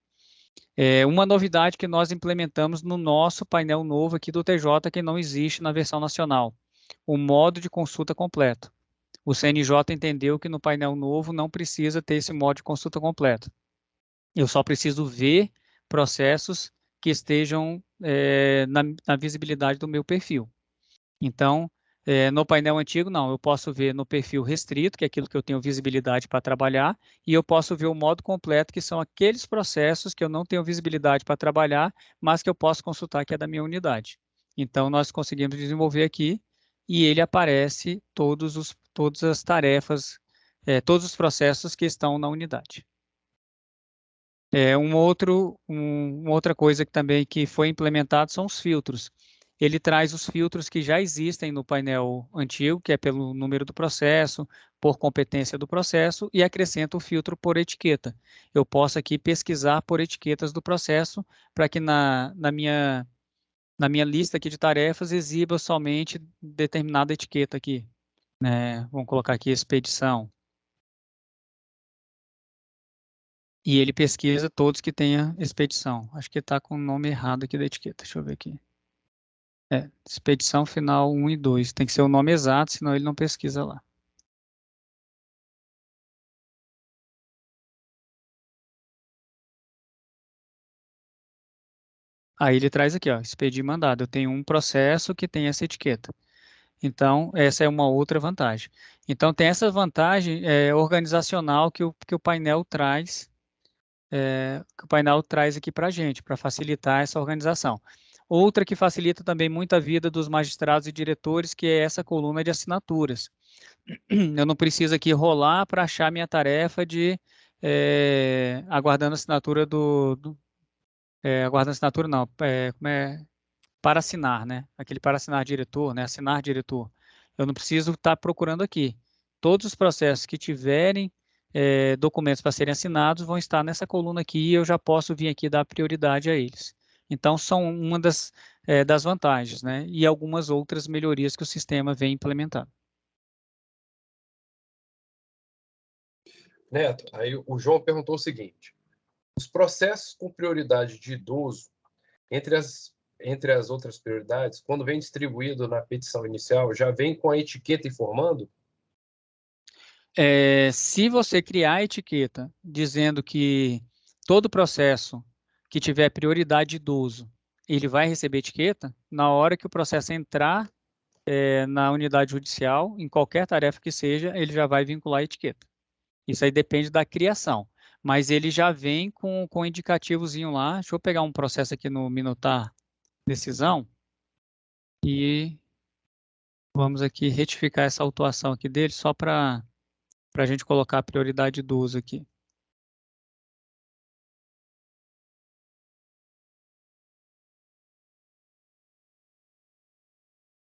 Uma novidade que nós implementamos no nosso painel novo aqui do TJ, que não existe na versão nacional, o modo de consulta completo. O CNJ entendeu que no painel novo não precisa ter esse modo de consulta completo. Eu só preciso ver processos que estejam na visibilidade do meu perfil. Então, no painel antigo, não, eu posso ver no perfil restrito, que é aquilo que eu tenho visibilidade para trabalhar, e eu posso ver o modo completo, que são aqueles processos que eu não tenho visibilidade para trabalhar, mas que eu posso consultar que é da minha unidade. Então, nós conseguimos desenvolver aqui, e ele aparece todas as tarefas, todos os processos que estão na unidade. Uma outra coisa que também que foi implementado são os filtros. Ele traz os filtros que já existem no painel antigo, que é pelo número do processo, por competência do processo, e acrescenta o filtro por etiqueta. Eu posso aqui pesquisar por etiquetas do processo, para que na minha lista aqui de tarefas exiba somente determinada etiqueta aqui, né? Vamos colocar aqui expedição. E ele pesquisa todos que tenha expedição. Acho que está com o nome errado aqui da etiqueta. Deixa eu ver aqui. Expedição final 1 e 2. Tem que ser o nome exato, senão ele não pesquisa lá. Aí ele traz aqui, ó, expedir mandado. Eu tenho um processo que tem essa etiqueta. Então, essa é uma outra vantagem. Então, tem essa vantagem organizacional que o painel traz, aqui para a gente, para facilitar essa organização. Outra que facilita também muito a vida dos magistrados e diretores, que é essa coluna de assinaturas. Eu não preciso aqui rolar para achar minha tarefa de aguardando a assinatura aguardando a assinatura não, para assinar, né? Aquele para assinar diretor, né? Assinar diretor. Eu não preciso estar procurando aqui. Todos os processos que tiverem documentos para serem assinados vão estar nessa coluna aqui e eu já posso vir aqui dar prioridade a eles. Então, são uma das vantagens, né? E algumas outras melhorias que o sistema vem implementando. Neto, aí o João perguntou o seguinte: os processos com prioridade de idoso, entre as outras prioridades, quando vem distribuído na petição inicial, já vem com a etiqueta informando? Se você criar a etiqueta dizendo que todo processo que tiver prioridade de idoso ele vai receber etiqueta na hora que o processo entrar na unidade judicial, em qualquer tarefa que seja, ele já vai vincular a etiqueta. Isso aí depende da criação, mas ele já vem com indicativozinho lá. Deixa eu pegar um processo aqui no Minutar Decisão e vamos aqui retificar essa autuação aqui dele, só para a gente colocar a prioridade do uso aqui.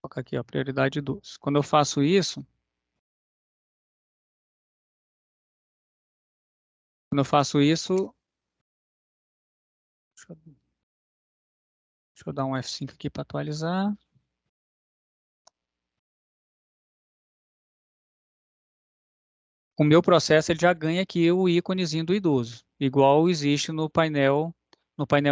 Vou colocar aqui, ó, prioridade do uso. Quando eu faço isso, deixa eu dar um F5 aqui para atualizar. O meu processo ele já ganha aqui o íconezinho do idoso, igual existe no painel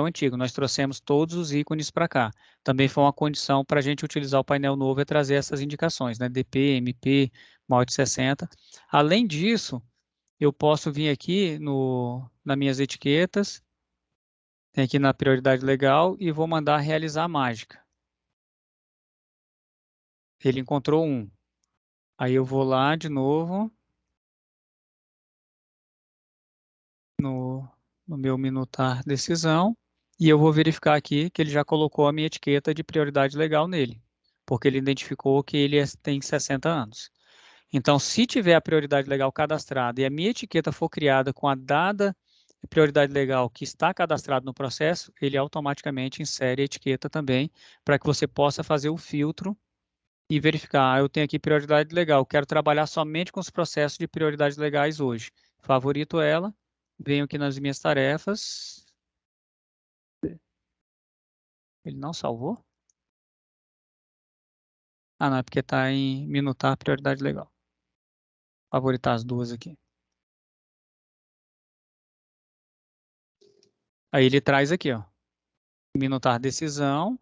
antigo. Nós trouxemos todos os ícones para cá. Também foi uma condição para a gente utilizar o painel novo e trazer essas indicações, né? DP, MP, maior de 60. Além disso, eu posso vir aqui nas minhas etiquetas, tem aqui na prioridade legal e vou mandar realizar a mágica. Ele encontrou um. Aí eu vou lá de novo no meu minutar decisão e eu vou verificar aqui que ele já colocou a minha etiqueta de prioridade legal nele, porque ele identificou que ele tem 60 anos. Então, se tiver a prioridade legal cadastrada e a minha etiqueta for criada com a dada prioridade legal que está cadastrado no processo, ele automaticamente insere a etiqueta também, para que você possa fazer o filtro e verificar, eu tenho aqui prioridade legal, quero trabalhar somente com os processos de prioridades legais hoje. Favorito ela, venho aqui nas minhas tarefas. Ele não salvou? Ah, não, é porque está em minutar prioridade legal. Favoritar as duas aqui. Aí ele traz aqui, ó, minutar decisão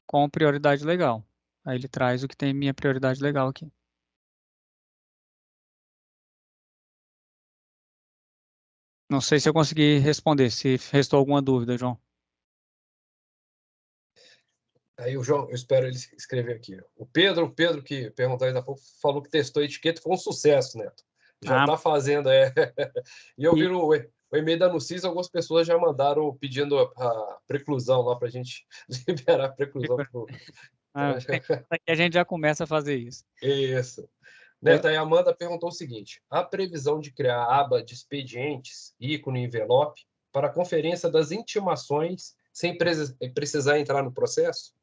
com prioridade legal. Aí ele traz o que tem minha prioridade legal aqui. Não sei se eu consegui responder, se restou alguma dúvida, João. Aí o João, eu espero ele escrever aqui. O Pedro que perguntou ainda há pouco, falou que testou a etiqueta, foi um sucesso, Neto. Já está fazendo, E eu vi o e-mail da Nucis, algumas pessoas já mandaram pedindo a preclusão lá para a gente liberar a preclusão. Aqui a gente já começa a fazer isso. Isso. Neto, aí a Amanda perguntou o seguinte: a previsão de criar a aba de expedientes, ícone e envelope, para a conferência das intimações sem precisar entrar no processo?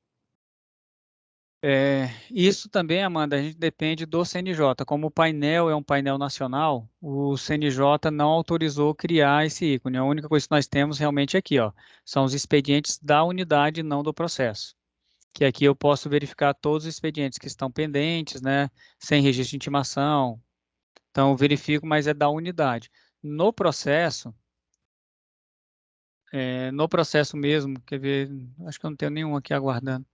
Isso também, Amanda, a gente depende do CNJ. Como o painel é um painel nacional, o CNJ não autorizou criar esse ícone. A única coisa que nós temos realmente aqui, ó, são os expedientes da unidade, não do processo. Que aqui eu posso verificar todos os expedientes que estão pendentes, né, sem registro de intimação. Então, eu verifico, mas é da unidade. No processo mesmo, quer ver, acho que eu não tenho nenhum aqui aguardando.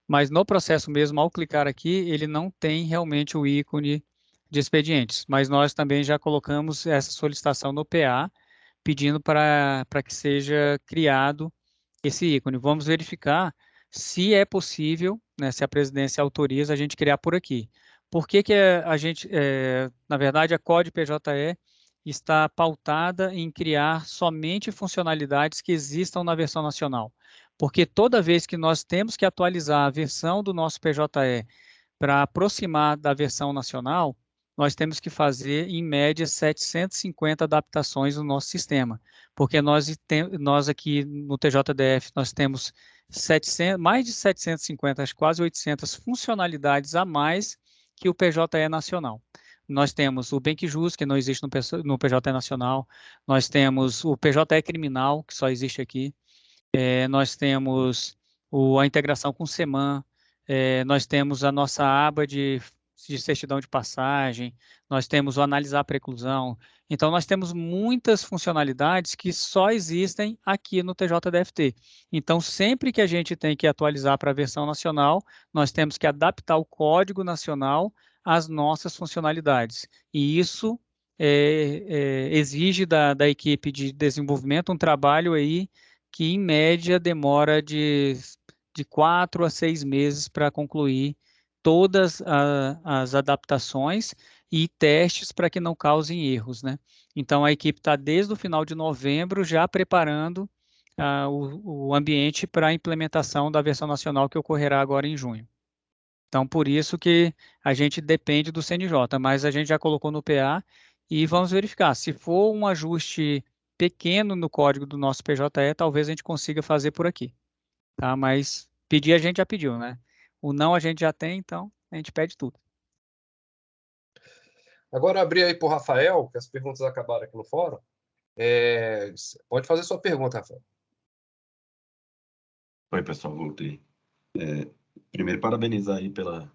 Mas no processo mesmo, ao clicar aqui, ele não tem realmente o ícone de expedientes. Mas nós também já colocamos essa solicitação no PA, pedindo para que seja criado esse ícone. Vamos verificar se é possível, né, se a presidência autoriza a gente criar por aqui. Por que que a gente, na verdade, a CODE PJE está pautada em criar somente funcionalidades que existam na versão nacional? Porque toda vez que nós temos que atualizar a versão do nosso PJE para aproximar da versão nacional, nós temos que fazer, em média, 750 adaptações no nosso sistema, porque nós aqui no TJDF, nós temos mais de 750, acho quase 800 funcionalidades a mais que o PJE nacional. Nós temos o BankJus, que não existe no PJE nacional, nós temos o PJE criminal, que só existe aqui, nós temos a integração com o SEMAN, nós temos a nossa aba de certidão de passagem, nós temos o analisar preclusão. Então, nós temos muitas funcionalidades que só existem aqui no TJDFT. Então, sempre que a gente tem que atualizar para a versão nacional, nós temos que adaptar o código nacional às nossas funcionalidades. E isso exige da equipe de desenvolvimento um trabalho aí que, em média, demora de de 4 a 6 meses para concluir todas as adaptações e testes para que não causem erros, né? Então, a equipe está desde o final de novembro já preparando o ambiente para a implementação da versão nacional que ocorrerá agora em junho. Então, por isso que a gente depende do CNJ, mas a gente já colocou no PA e vamos verificar. Se for um ajuste pequeno no código do nosso PJE, talvez a gente consiga fazer por aqui, tá? Mas pedir a gente já pediu, né? O não a gente já tem, então a gente pede tudo. Agora abrir aí para o Rafael, que as perguntas acabaram aqui no fórum. Pode fazer sua pergunta, Rafael. Oi, pessoal, voltei. Primeiro, parabenizar aí pela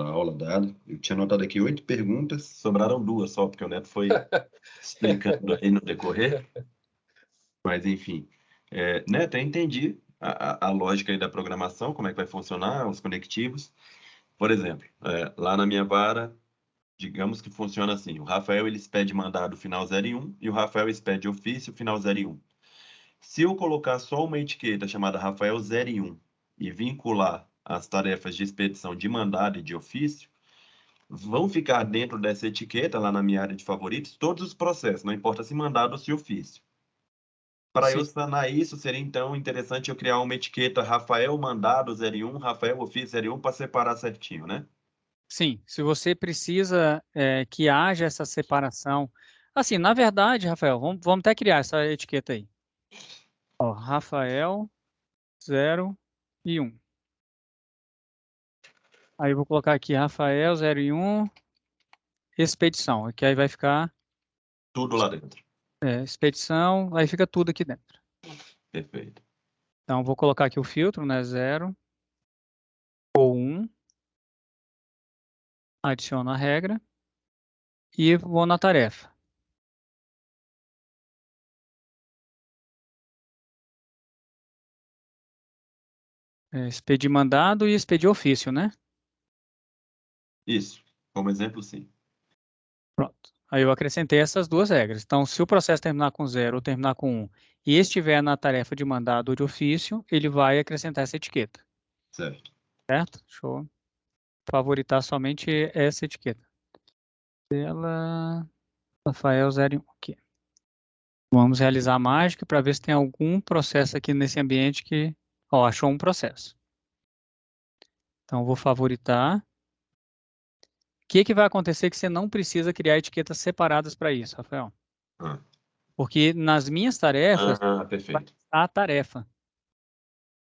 aula dada. Eu tinha anotado aqui 8 perguntas, sobraram 2 só, porque o Neto foi explicando aí no decorrer. Mas, enfim. Neto, eu entendi a lógica aí da programação, como é que vai funcionar, os conectivos. Por exemplo, lá na minha vara, digamos que funciona assim. O Rafael, ele expede mandado final 0 e 1, e o Rafael expede ofício final 0 e 1. Se eu colocar só uma etiqueta chamada Rafael 0 e 1 e vincular as tarefas de expedição de mandado e de ofício, vão ficar dentro dessa etiqueta, lá na minha área de favoritos, todos os processos, não importa se mandado ou se ofício. Para eu Sim, sanar isso, seria então interessante eu criar uma etiqueta Rafael mandado 0 e 1, Rafael ofício 0 e 1, para separar certinho, né? sim. Se você precisa que haja essa separação. Assim, na verdade, Rafael, vamos até criar essa etiqueta aí. Ó, Rafael 0 e 1. Aí eu vou colocar aqui Rafael 0 e 1, expedição, que aí vai ficar Tudo lá dentro. expedição, aí fica tudo aqui dentro. Perfeito. Então, vou colocar aqui o filtro, né, 0 ou 1, adiciono a regra e vou na tarefa. Expedir mandado e expedir ofício, né? Isso. Como exemplo, sim. Pronto. Aí eu acrescentei essas duas regras. Então, se o processo terminar com 0 ou terminar com 1 e estiver na tarefa de mandado ou de ofício, ele vai acrescentar essa etiqueta. Certo. Certo? Deixa eu favoritar somente essa etiqueta. Tela Rafael 0 e 1 aqui. Vamos realizar a mágica para ver se tem algum processo aqui nesse ambiente que... Ó, achou um processo. Então, vou favoritar. O que vai acontecer que você não precisa criar etiquetas separadas para isso, Rafael? Ah, Porque nas minhas tarefas, vai perfeito. estar a tarefa.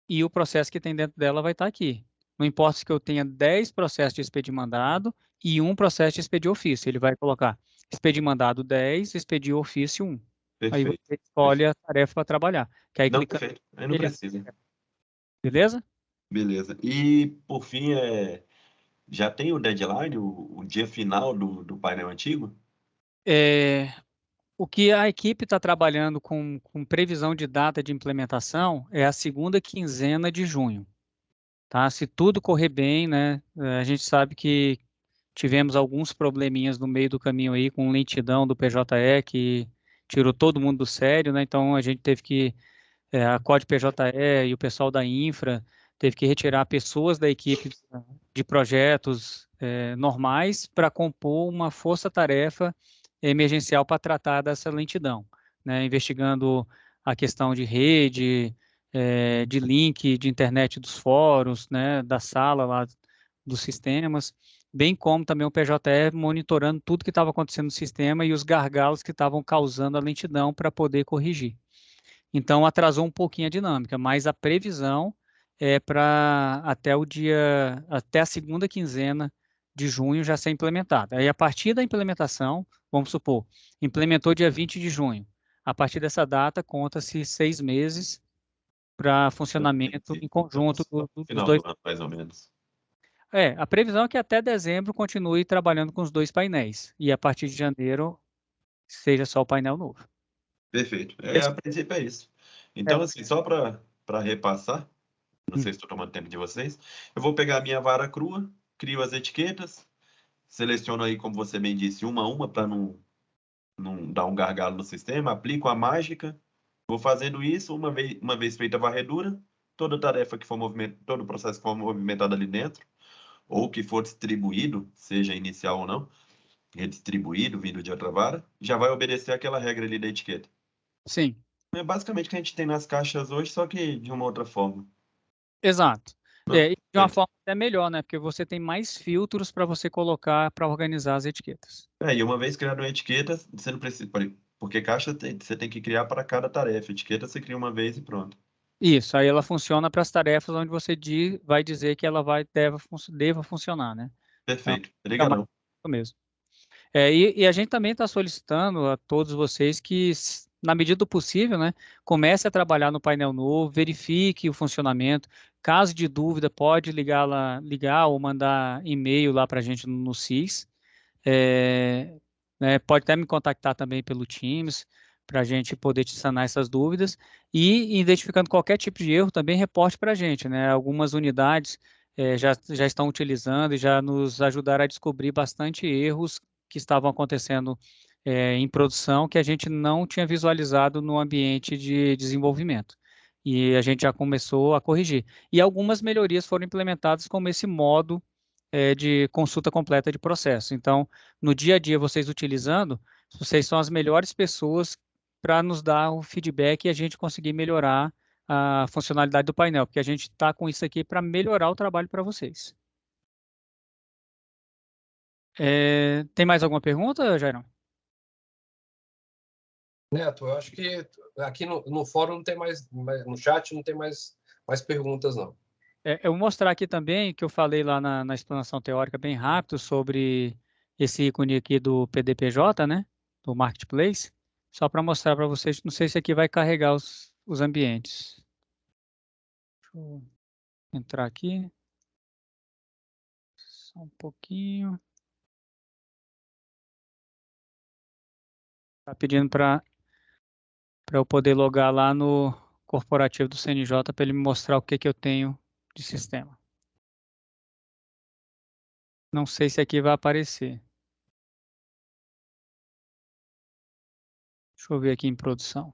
E o processo que tem dentro dela vai estar aqui. Não importa se eu tenha 10 processos de expedir mandado e um processo de expedir ofício. Ele vai colocar expedir mandado 10, expedir ofício 1. Aí você Perfeito. escolhe a tarefa para trabalhar. Que aí Não, clicando perfeito. Aí não ele... precisa. Beleza? Beleza. E, por fim, já tem o deadline, o dia final do painel antigo? O que a equipe está trabalhando com previsão de data de implementação é a segunda quinzena de junho. Tá? Se tudo correr bem, né? A gente sabe que tivemos alguns probleminhas no meio do caminho aí com lentidão do PJE que tirou todo mundo do sério, né? Então a gente teve que a COD PJE e o pessoal da infra teve que retirar pessoas da equipe de projetos normais para compor uma força-tarefa emergencial para tratar dessa lentidão, né? Investigando a questão de rede, de link de internet dos fóruns, né? Da sala lá dos sistemas, bem como também o PJE monitorando tudo que estava acontecendo no sistema e os gargalos que estavam causando a lentidão para poder corrigir. Então, atrasou um pouquinho a dinâmica, mas a previsão é para até a segunda quinzena de junho já ser implementada. Aí, a partir da implementação, vamos supor, implementou dia 20 de junho. A partir dessa data, conta-se 6 meses para funcionamento em conjunto dos Final do dois. ano, mais ou menos. A previsão é que até dezembro continue trabalhando com os dois painéis, e a partir de janeiro seja só o painel novo. Perfeito. Esse- A princípio é isso. é, Então, assim, só para repassar, não sei se estou tomando tempo de vocês, eu vou pegar a minha vara crua, crio as etiquetas, seleciono aí, como você bem disse, uma a uma, para não dar um gargalo no sistema, aplico a mágica, vou fazendo isso, uma vez feita a varredura, toda tarefa que for movimentada, todo processo que for movimentado ali dentro, ou que for distribuído, seja inicial ou não, redistribuído, vindo de outra vara, já vai obedecer aquela regra ali da etiqueta. Sim. É basicamente o que a gente tem nas caixas hoje, só que de uma outra forma. Exato. Não, E de uma perfeito. forma até melhor, né? Porque você tem mais filtros para você colocar para organizar as etiquetas. E uma vez criada uma etiqueta, você não precisa, porque caixa você tem que criar para cada tarefa. Etiqueta você cria uma vez e pronto. Isso, aí ela funciona para as tarefas onde você vai dizer que ela deva funcionar, né? Então, Perfeito. fica mais Obrigadão. mesmo. E a gente também está solicitando a todos vocês que, na medida do possível, né, comece a trabalhar no painel novo, verifique o funcionamento. Caso de dúvida, pode ligar ou mandar e-mail lá para a gente no CIS. Né, pode até me contactar também pelo Teams, para a gente poder te sanar essas dúvidas. E identificando qualquer tipo de erro, também reporte para a gente, né? Algumas unidades já estão utilizando e já nos ajudaram a descobrir bastante erros que estavam acontecendo em produção que a gente não tinha visualizado no ambiente de desenvolvimento. E a gente já começou a corrigir. E algumas melhorias foram implementadas como esse modo de consulta completa de processo. Então, no dia a dia, vocês utilizando, vocês são as melhores pessoas para nos dar o feedback e a gente conseguir melhorar a funcionalidade do painel, porque a gente está com isso aqui para melhorar o trabalho para vocês. Tem mais alguma pergunta, Jairão? Neto, eu acho que aqui no fórum não tem mais, no chat não tem mais perguntas, não. Eu vou mostrar aqui também que eu falei lá na explanação teórica bem rápido sobre esse ícone aqui do PDPJ, né? Do Marketplace, só para mostrar para vocês, não sei se aqui vai carregar os ambientes. Deixa eu entrar aqui. Só um pouquinho. Está pedindo para eu poder logar lá no corporativo do CNJ para ele me mostrar o que eu tenho de sistema. Não sei se aqui vai aparecer. Deixa eu ver aqui em produção.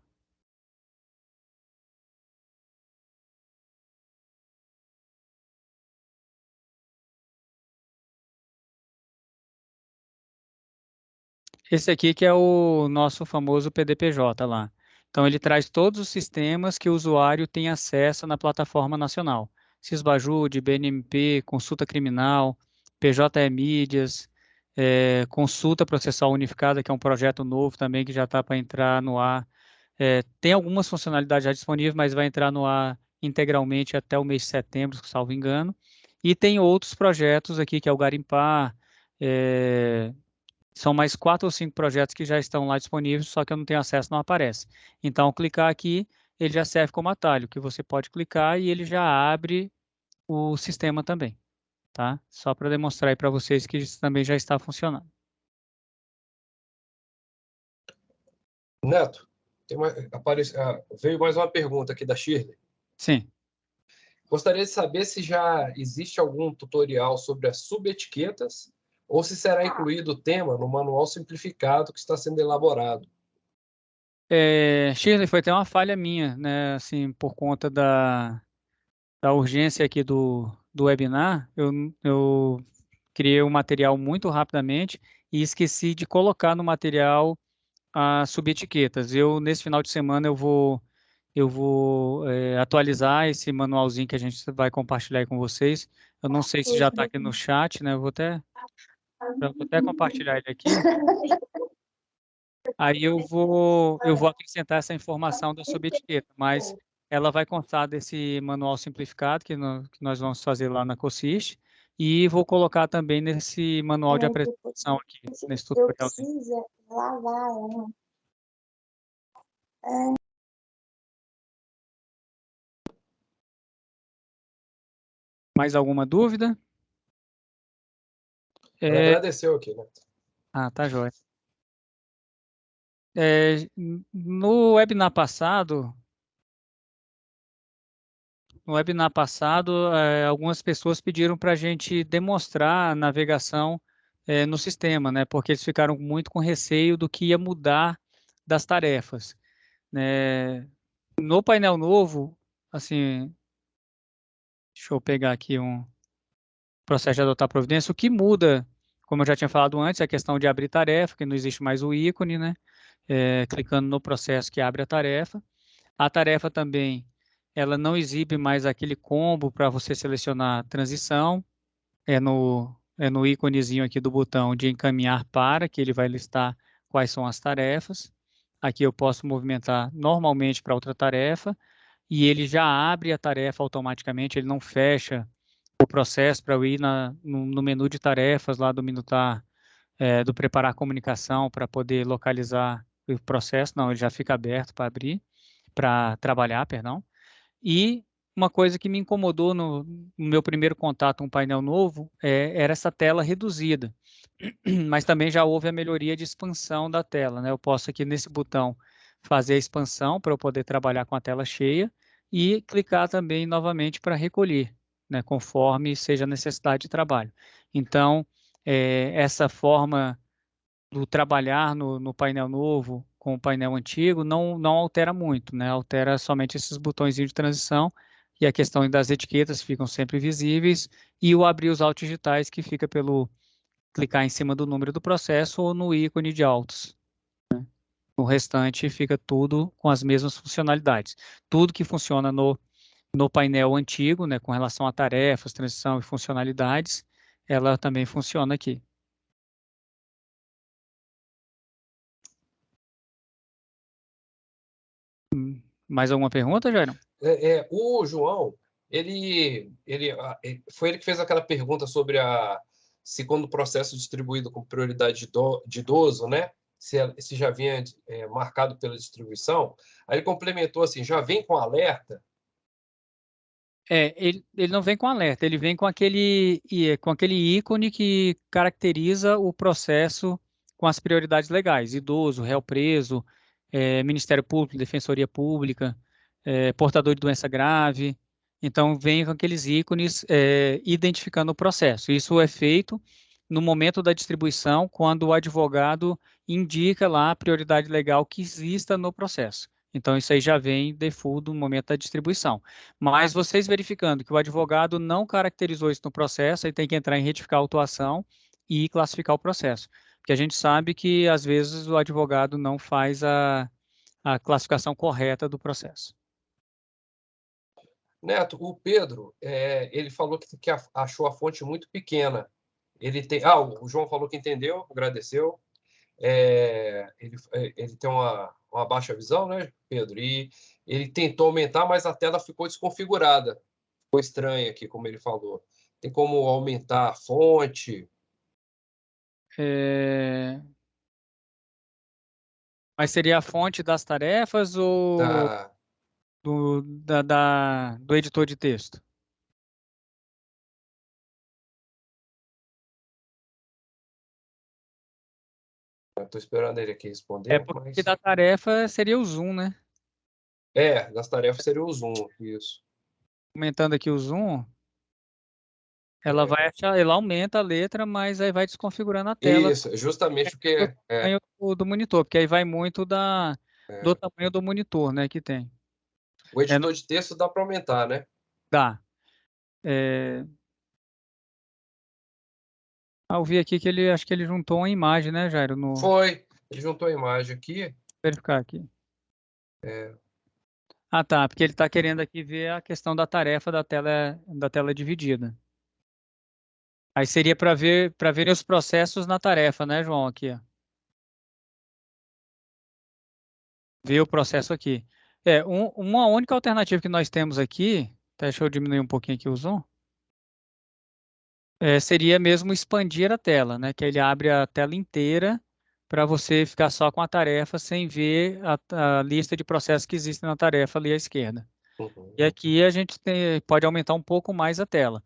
Esse aqui que é o nosso famoso PDPJ lá. Então, ele traz todos os sistemas que o usuário tem acesso na plataforma nacional. Sysbajude, BNMP, Consulta Criminal, PJE Mídias, Consulta Processual Unificada, que é um projeto novo também que já está para entrar no ar. Tem algumas funcionalidades já disponíveis, mas vai entrar no ar integralmente até o mês de setembro, salvo engano. E tem outros projetos aqui, que é o Garimpar, são mais 4 ou 5 projetos que já estão lá disponíveis, só que eu não tenho acesso, não aparece. Então, ao clicar aqui, ele já serve como atalho, que você pode clicar e ele já abre o sistema também, tá? Só para demonstrar aí para vocês que isso também já está funcionando. Neto, veio mais uma pergunta aqui da Shirley. Sim. Gostaria de saber se já existe algum tutorial sobre as subetiquetas ou se será incluído o tema no manual simplificado que está sendo elaborado. Shirley, foi até uma falha minha, né? Assim, por conta da urgência aqui do webinar, eu criei o material muito rapidamente e esqueci de colocar no material as subetiquetas. Nesse final de semana, eu vou atualizar esse manualzinho que a gente vai compartilhar aí com vocês. Eu não sei se já está aqui no chat, né? Eu vou até compartilhar ele aqui. Aí eu vou acrescentar essa informação da subetiqueta, mas ela vai constar desse manual simplificado que nós vamos fazer lá na COSIST e vou colocar também nesse manual de apresentação aqui, nesse tutorial. Precisa lavar ela. Mais alguma dúvida? Ela agradeceu aqui, né? Tá jóia. No webinar passado, algumas pessoas pediram para a gente demonstrar a navegação no sistema, né? Porque eles ficaram muito com receio do que ia mudar das tarefas, né? No painel novo, assim, Deixa eu pegar aqui um processo de adotar providência. O que muda, como eu já tinha falado antes, é a questão de abrir tarefa, que não existe mais o ícone, né? Clicando no processo que abre a tarefa. A tarefa também, ela não exibe mais aquele combo para você selecionar a transição. É no íconezinho aqui do botão de encaminhar para, que ele vai listar quais são as tarefas. Aqui eu posso movimentar normalmente para outra tarefa e ele já abre a tarefa automaticamente, ele não fecha o processo para eu ir no menu de tarefas lá do minutar, do preparar comunicação para poder localizar o processo. Não, ele já fica aberto para abrir, para trabalhar, perdão. E uma coisa que me incomodou no meu primeiro contato com um painel novo era essa tela reduzida. Mas também já houve a melhoria de expansão da tela, né? Eu posso aqui nesse botão fazer a expansão para eu poder trabalhar com a tela cheia e clicar também novamente para recolher, né? Conforme seja a necessidade de trabalho. Então, essa forma do trabalhar no painel novo com o painel antigo não altera muito, né? Altera somente esses botõezinhos de transição e a questão das etiquetas ficam sempre visíveis e o abrir os autos digitais que fica pelo clicar em cima do número do processo ou no ícone de autos. O restante fica tudo com as mesmas funcionalidades. Tudo que funciona no painel antigo, né, com relação a tarefas, transição e funcionalidades, ela também funciona aqui. Mais alguma pergunta, Jairo? O João, foi ele que fez aquela pergunta sobre se quando o processo distribuído com prioridade de idoso, né? Se já vinha marcado pela distribuição. Aí ele complementou assim, já vem com alerta? Ele não vem com alerta, ele vem com aquele ícone que caracteriza o processo com as prioridades legais: idoso, réu preso, Ministério Público, Defensoria Pública, portador de doença grave. Então, vem com aqueles ícones identificando o processo. Isso é feito no momento da distribuição, quando o advogado indica lá a prioridade legal que exista no processo. Então, isso aí já vem default no momento da distribuição. Mas vocês verificando que o advogado não caracterizou isso no processo, aí tem que entrar em retificar a autuação e classificar o processo. Porque a gente sabe que, às vezes, o advogado não faz a classificação correta do processo. Neto, o Pedro, ele falou que achou a fonte muito pequena. O João falou que entendeu, agradeceu. Ele tem uma baixa visão, né, Pedro? E ele tentou aumentar, mas a tela ficou desconfigurada. Ficou estranha aqui, como ele falou. Tem como aumentar a fonte? Mas seria a fonte das tarefas ou Da... do editor de texto? Estou esperando ele aqui responder, Porque mas... da tarefa seria o zoom, né? Das tarefas seria o zoom, isso. Aumentando aqui o zoom, ela aumenta a letra, mas aí vai desconfigurando a tela Isso, justamente do porque... tamanho do monitor, porque aí vai muito do tamanho do monitor, né, que tem. O editor de texto dá para aumentar, né? Dá. Eu vi aqui que acho que ele juntou uma imagem, né, Jairo? Foi. Ele juntou a imagem aqui. Vou verificar aqui. Ah, tá, porque ele está querendo aqui ver a questão da tarefa da tela dividida. Aí seria para verem os processos na tarefa, né, João? Aqui, ó. Ver o processo aqui. Uma única alternativa que nós temos aqui, deixa eu diminuir um pouquinho aqui o zoom, seria mesmo expandir a tela, né? Que ele abre a tela inteira para você ficar só com a tarefa sem ver a lista de processos que existem na tarefa ali à esquerda. Uhum. E aqui a gente pode aumentar um pouco mais a tela,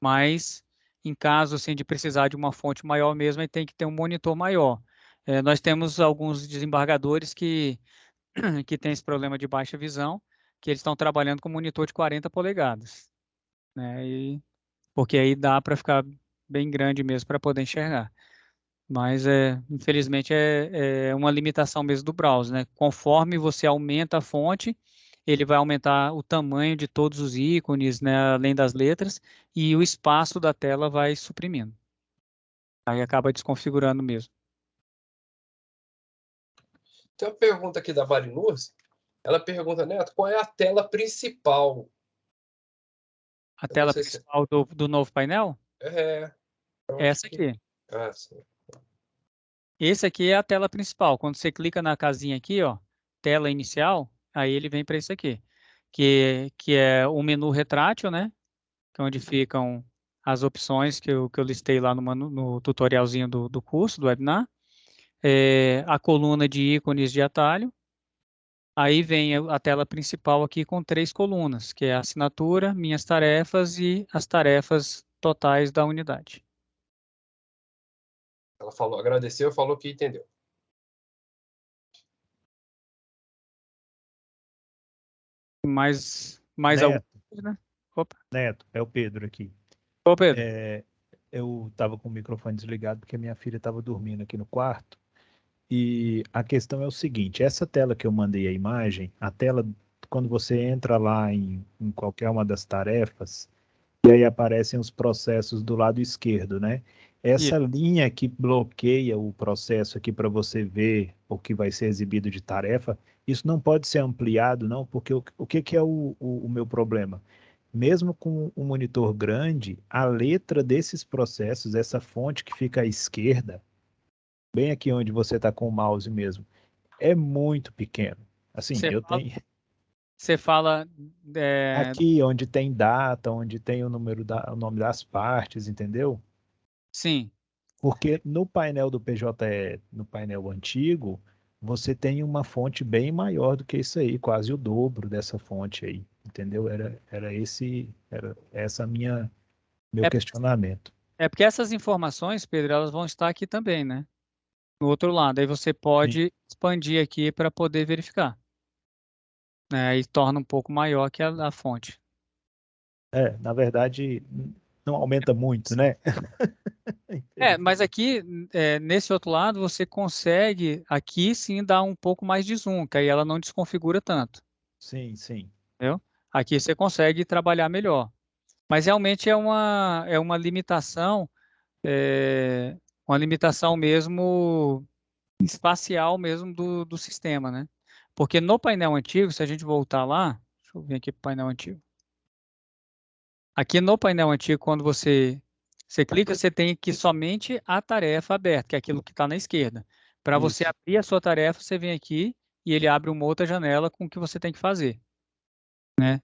mas em caso assim, de precisar de uma fonte maior mesmo, aí tem que ter um monitor maior. Nós temos alguns desembargadores que têm esse problema de baixa visão, que eles estão trabalhando com monitor de 40 polegadas, né? Porque aí dá para ficar bem grande mesmo para poder enxergar. Mas, infelizmente, é uma limitação mesmo do browser, né? Conforme você aumenta a fonte, ele vai aumentar o tamanho de todos os ícones, né, além das letras, e o espaço da tela vai suprimindo. Aí acaba desconfigurando mesmo. Tem uma pergunta aqui da Marinus. Ela pergunta, Neto, qual é a tela principal? A Eu não tela sei se... principal do novo painel É essa aqui. Ah, sim. Esse aqui é a tela principal. Quando você clica na casinha aqui, ó, tela inicial, aí ele vem para isso aqui, que é o menu retrátil, né? Que é onde ficam as opções que eu listei lá no tutorialzinho do curso, do webinar. A coluna de ícones de atalho. Aí vem a tela principal aqui com 3 colunas, que é a assinatura, minhas tarefas e as tarefas totais da unidade. Ela falou, agradeceu, falou que entendeu. Mais alguma Neto, coisa, né? Opa. Neto, é o Pedro aqui. Ô, Pedro. Eu estava com o microfone desligado porque minha filha estava dormindo aqui no quarto. E a questão é o seguinte: essa tela que eu mandei a imagem, a tela, quando você entra lá em qualquer uma das tarefas, e aí aparecem os processos do lado esquerdo, né? Essa linha que bloqueia o processo aqui para você ver o que vai ser exibido de tarefa, isso não pode ser ampliado, não, porque o que é o meu problema? Mesmo com um monitor grande, a letra desses processos, essa fonte que fica à esquerda, bem aqui onde você está com o mouse mesmo, é muito pequeno. Assim, Você eu fala, tenho você fala aqui onde tem data, onde tem o o nome das partes, entendeu? sim, Porque no painel do PJE, no painel antigo, você tem uma fonte bem maior do que isso aí, quase o dobro dessa fonte aí, entendeu? Era essa meu é, questionamento. é porque essas informações, Pedro, elas vão estar aqui também, né? No outro lado, aí você Sim. pode expandir aqui para poder verificar, né? Aí torna um pouco maior que a fonte. Na verdade, não aumenta muito, né? Mas aqui, nesse outro lado, você consegue aqui sim dar um pouco mais de zoom, que aí ela não desconfigura tanto, Sim, sim. entendeu? Aqui você consegue trabalhar melhor. Mas realmente é, uma limitação mesmo espacial mesmo do sistema, né? Porque no painel antigo, se a gente voltar lá, deixa eu ver aqui para o painel antigo. Aqui no painel antigo, quando você clica, você tem aqui somente a tarefa aberta, que é aquilo que está na esquerda. Para você Isso. abrir a sua tarefa, você vem aqui e ele abre uma outra janela com o que você tem que fazer, né?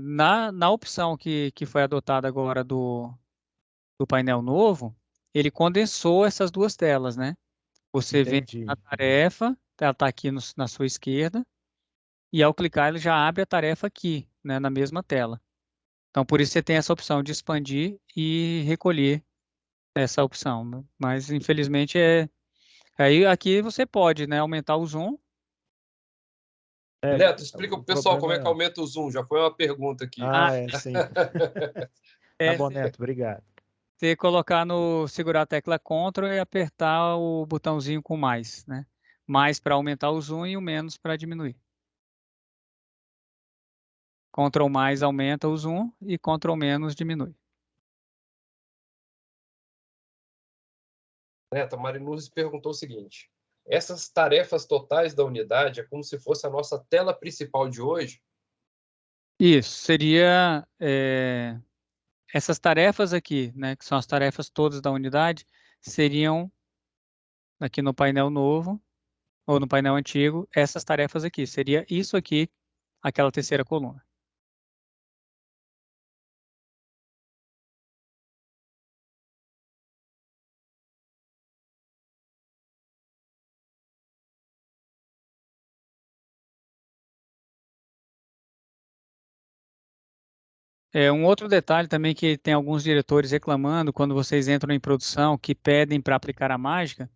Na opção que foi adotada agora do painel novo, ele condensou essas duas telas, né? Você vem na Entendi. tarefa, ela está aqui na sua esquerda, e ao clicar ele já abre a tarefa aqui, né, na mesma tela. Então, por isso você tem essa opção de expandir e recolher essa opção, né? Mas, infelizmente, aí aqui você pode, né, aumentar o zoom. É, Neto, explica o para o pessoal como é que problema. aumenta o zoom. Já foi uma pergunta aqui. Ah, Sim. Tá é bom, Neto, obrigado. você colocar segurar a tecla Ctrl e apertar o botãozinho com mais, né? Mais para aumentar o zoom e o menos para diminuir. Ctrl mais aumenta o zoom e Ctrl menos diminui. Neto, a Marinus perguntou o seguinte: essas tarefas totais da unidade é como se fosse a nossa tela principal de hoje? Isso, seria essas tarefas aqui, né, que são as tarefas todas da unidade, seriam aqui no painel novo, ou no painel antigo, essas tarefas aqui. Seria isso aqui, aquela terceira coluna. Um outro detalhe também que tem alguns diretores reclamando quando vocês entram em produção, que pedem para aplicar a mágica,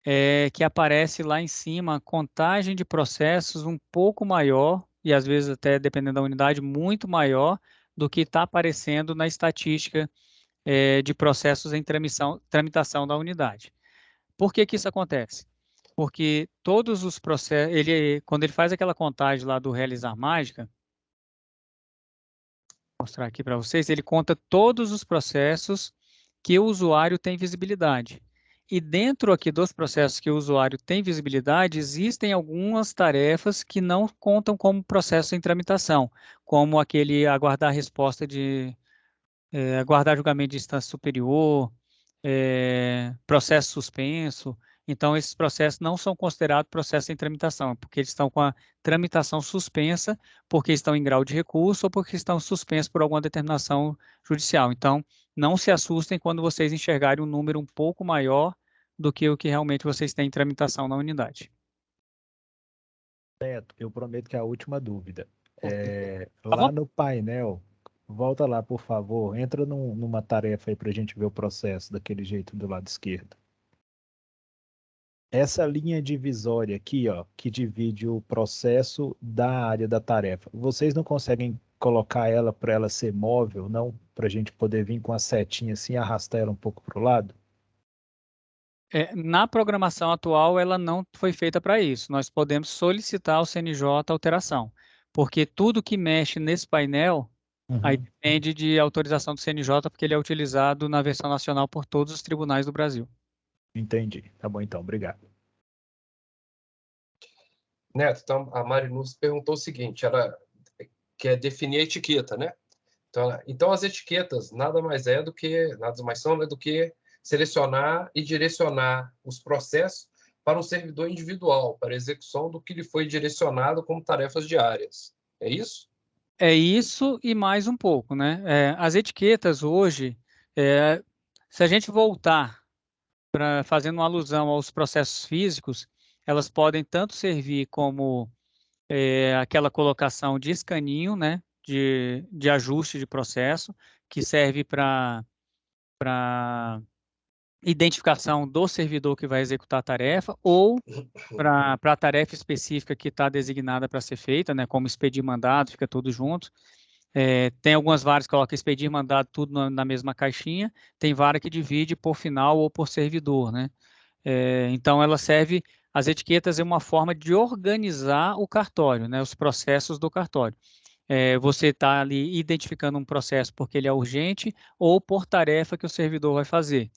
é que aparece lá em cima a contagem de processos um pouco maior, e às vezes até, dependendo da unidade, muito maior do que está aparecendo na estatística de processos em tramitação da unidade. Por que que isso acontece? porque todos os processos, quando ele faz aquela contagem lá do realizar mágica, vou mostrar aqui para vocês, ele conta todos os processos que o usuário tem visibilidade. E dentro aqui dos processos que o usuário tem visibilidade, existem algumas tarefas que não contam como processo em tramitação, como aquele aguardar resposta aguardar julgamento de instância superior, processo suspenso. Então, esses processos não são considerados processos em tramitação, porque eles estão com a tramitação suspensa, porque estão em grau de recurso ou porque estão suspensos por alguma determinação judicial. Então, não se assustem quando vocês enxergarem um número um pouco maior do que o que realmente vocês têm em tramitação na unidade. Neto, eu prometo que é a última dúvida. Tá bom? Lá no painel, volta lá, por favor, entra numa tarefa aí para a gente ver o processo daquele jeito do lado esquerdo. Essa linha divisória aqui, ó, que divide o processo da área da tarefa, vocês não conseguem colocar ela para ela ser móvel, não? Para a gente poder vir com a setinha assim e arrastar ela um pouco para o lado? Na programação atual, ela não foi feita para isso. Nós podemos solicitar ao CNJ alteração, porque tudo que mexe nesse painel, aí Uhum. depende de autorização do CNJ, porque ele é utilizado na versão nacional por todos os tribunais do Brasil. Entendi. Tá bom então, obrigado. Neto, então a Marinus perguntou o seguinte, ela quer definir a etiqueta, né? Então as etiquetas nada mais são, né, do que selecionar e direcionar os processos para um servidor individual, para a execução do que lhe foi direcionado como tarefas diárias. É isso? É isso e mais um pouco, né? As etiquetas hoje, se a gente voltar fazendo uma alusão aos processos físicos, elas podem tanto servir como aquela colocação de escaninho, né, de ajuste de processo, que serve para identificação do servidor que vai executar a tarefa, ou para a tarefa específica que está designada para ser feita, né, como expedir mandado, fica tudo junto. Tem algumas varas que colocam expedir mandado tudo na mesma caixinha, tem vara que divide por final ou por servidor, né? Então, ela serve, as etiquetas é uma forma de organizar o cartório, né, os processos do cartório. Você está ali identificando um processo porque ele é urgente ou por tarefa que o servidor vai fazer.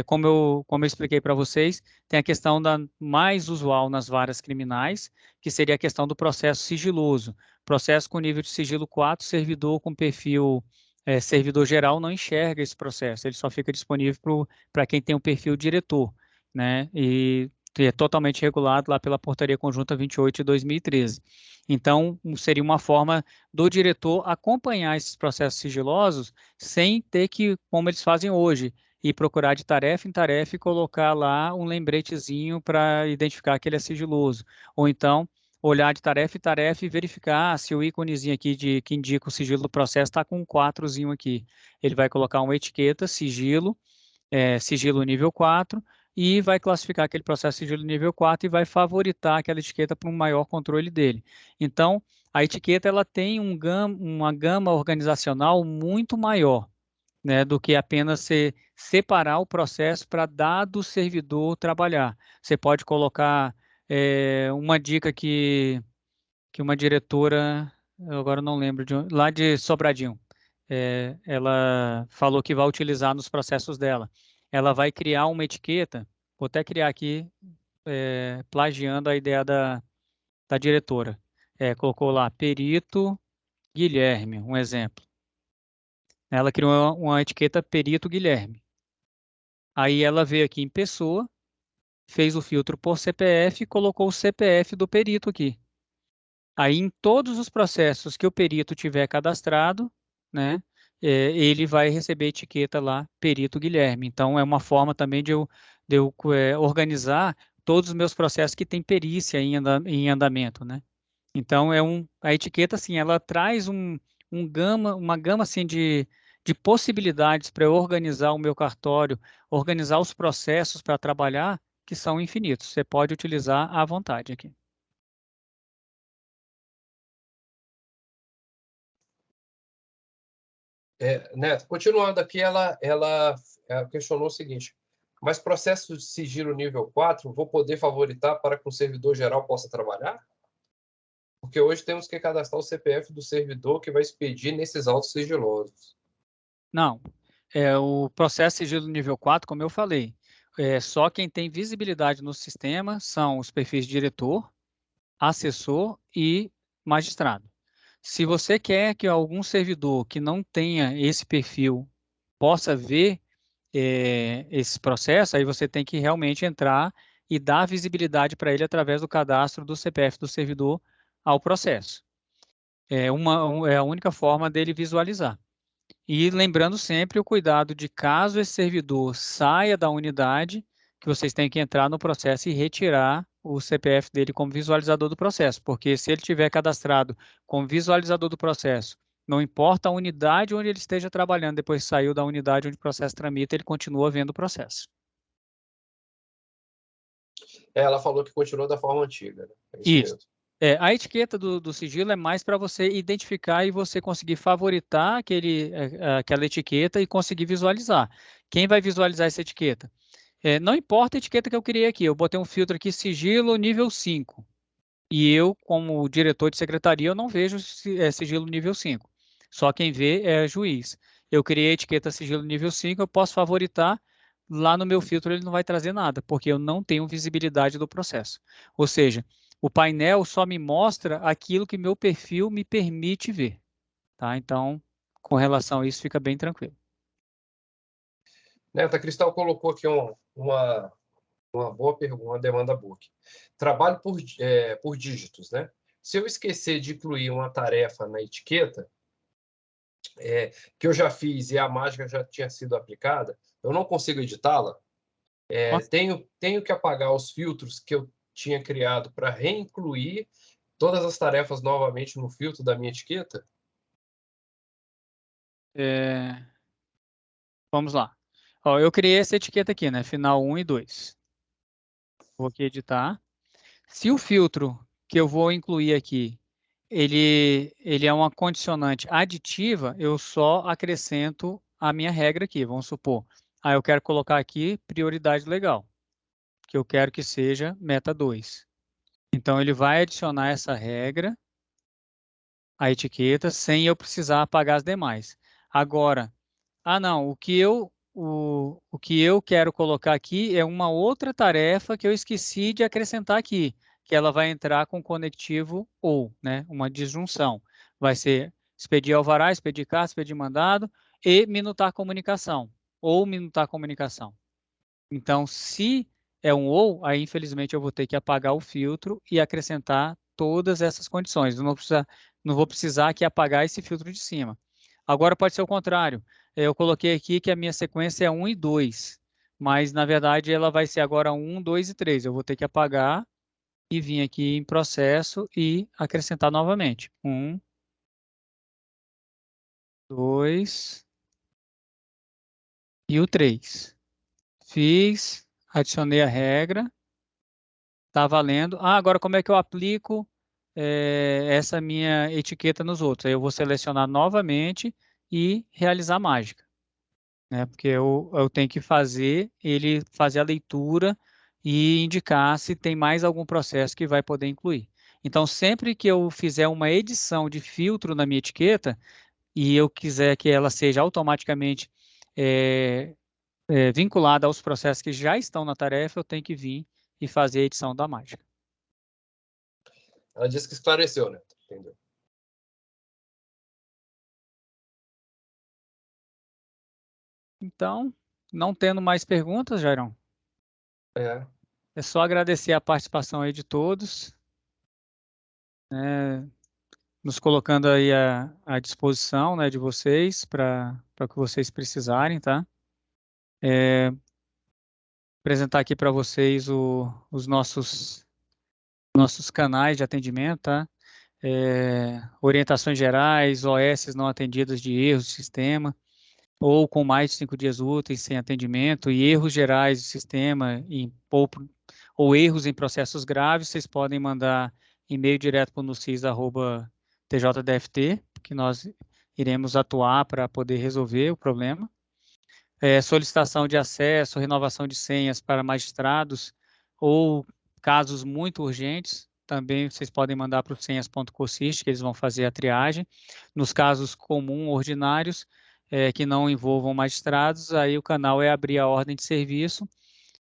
Como eu expliquei para vocês, tem a questão da mais usual nas varas criminais, que seria a questão do processo sigiloso. Processo com nível de sigilo 4, servidor com perfil servidor geral não enxerga esse processo, ele só fica disponível para quem tem o perfil diretor, né? E é totalmente regulado lá pela Portaria Conjunta 28 de 2013. Então, seria uma forma do diretor acompanhar esses processos sigilosos sem ter que, como eles fazem hoje, e procurar de tarefa em tarefa e colocar lá um lembretezinho para identificar que ele é sigiloso. Ou então, olhar de tarefa em tarefa e verificar se o íconezinho aqui que indica o sigilo do processo está com um 4zinho aqui. Ele vai colocar uma etiqueta, sigilo, sigilo nível 4, e vai classificar aquele processo sigilo nível 4 e vai favoritar aquela etiqueta para um maior controle dele. Então, a etiqueta ela tem uma gama organizacional muito maior, né, do que apenas separar o processo para dado servidor trabalhar. Você pode colocar uma dica que uma diretora, eu agora não lembro, lá de Sobradinho, ela falou que vai utilizar nos processos dela. Ela vai criar uma etiqueta, vou até criar aqui, plagiando a ideia da diretora. Colocou lá, perito Guilherme, um exemplo. Ela criou uma etiqueta perito Guilherme. Aí ela veio aqui em pessoa, fez o filtro por CPF e colocou o CPF do perito aqui. Aí em todos os processos que o perito tiver cadastrado, né, ele vai receber a etiqueta lá, perito Guilherme. Então é uma forma também de eu organizar todos os meus processos que têm perícia em andamento, né? Então a etiqueta assim, ela traz uma gama assim de possibilidades para eu organizar o meu cartório, organizar os processos para trabalhar, que são infinitos. Você pode utilizar à vontade aqui. Neto, continuando aqui, ela questionou o seguinte, mas processo de sigilo nível 4, vou poder favoritar para que o servidor geral possa trabalhar? Porque hoje temos que cadastrar o CPF do servidor que vai expedir nesses autos sigilosos. Não. O processo sigilo nível 4, como eu falei, só quem tem visibilidade no sistema são os perfis diretor, assessor e magistrado. Se você quer que algum servidor que não tenha esse perfil possa ver esse processo, aí você tem que realmente entrar e dar visibilidade para ele através do cadastro do CPF do servidor ao processo. É a única forma dele visualizar. E lembrando sempre o cuidado de caso esse servidor saia da unidade, que vocês têm que entrar no processo e retirar o CPF dele como visualizador do processo, porque se ele tiver cadastrado como visualizador do processo, não importa a unidade onde ele esteja trabalhando, depois saiu da unidade onde o processo tramita, ele continua vendo o processo. Ela falou que continua da forma antiga, né? É isso Isso. mesmo. A etiqueta do sigilo é mais para você identificar e você conseguir favoritar aquela etiqueta e conseguir visualizar. Quem vai visualizar essa etiqueta? Não importa a etiqueta que eu criei aqui, eu botei um filtro aqui, sigilo nível 5. E eu, como diretor de secretaria, eu não vejo sigilo nível 5. Só quem vê é juiz. Eu criei a etiqueta sigilo nível 5, eu posso favoritar. Lá no meu filtro ele não vai trazer nada, porque eu não tenho visibilidade do processo. Ou seja, o painel só me mostra aquilo que meu perfil me permite ver. Tá? Então, com relação a isso, fica bem tranquilo. Neta Cristal colocou aqui uma boa pergunta, uma demanda boa aqui. Trabalho por dígitos, né? Se eu esquecer de incluir uma tarefa na etiqueta, que eu já fiz e a mágica já tinha sido aplicada, eu não consigo editá-la. Tenho que apagar os filtros que eu tinha criado para reincluir todas as tarefas novamente no filtro da minha etiqueta? Vamos lá. Ó, eu criei essa etiqueta aqui, né? Final 1 e 2. Vou aqui editar. Se o filtro que eu vou incluir aqui, ele é uma condicionante aditiva, eu só acrescento a minha regra aqui, vamos supor. Eu quero colocar aqui prioridade legal, que eu quero que seja meta 2. Então, ele vai adicionar essa regra à etiqueta sem eu precisar apagar as demais. Agora, não, o que eu quero colocar aqui é uma outra tarefa que eu esqueci de acrescentar aqui, que ela vai entrar com conectivo ou, né, uma disjunção. Vai ser expedir alvará, expedir carta, expedir mandado e minutar comunicação, ou minutar comunicação. Então, se é um ou, aí infelizmente eu vou ter que apagar o filtro e acrescentar todas essas condições. Eu não vou precisar aqui apagar esse filtro de cima. Agora pode ser o contrário. Eu coloquei aqui que a minha sequência é 1 e 2, mas na verdade ela vai ser agora 1, 2 e 3. Eu vou ter que apagar e vir aqui em processo e acrescentar novamente. 1, 2 e o 3. Fiz, adicionei a regra. Está valendo. Agora como é que eu aplico essa minha etiqueta nos outros? Aí eu vou selecionar novamente e realizar a mágica, né? Porque eu tenho que fazer ele fazer a leitura e indicar se tem mais algum processo que vai poder incluir. Então, sempre que eu fizer uma edição de filtro na minha etiqueta e eu quiser que ela seja automaticamente vinculada aos processos que já estão na tarefa, eu tenho que vir e fazer a edição da mágica. Ela disse que esclareceu, né? Entendeu? Então, não tendo mais perguntas, Jairão, é só agradecer a participação aí de todos, né, nos colocando aí à disposição, né, de vocês para o que vocês precisarem, tá? Apresentar aqui para vocês os nossos canais de atendimento, tá? Orientações gerais, OS não atendidas de erros de sistema, ou com mais de 5 dias úteis sem atendimento, e erros gerais do sistema, ou erros em processos graves, vocês podem mandar e-mail direto para o nucis@tjdft, que nós iremos atuar para poder resolver o problema. solicitação de acesso, renovação de senhas para magistrados ou casos muito urgentes, também vocês podem mandar para o senhas.cossist, que eles vão fazer a triagem. Nos casos comuns, ordinários, que não envolvam magistrados, aí o canal é abrir a ordem de serviço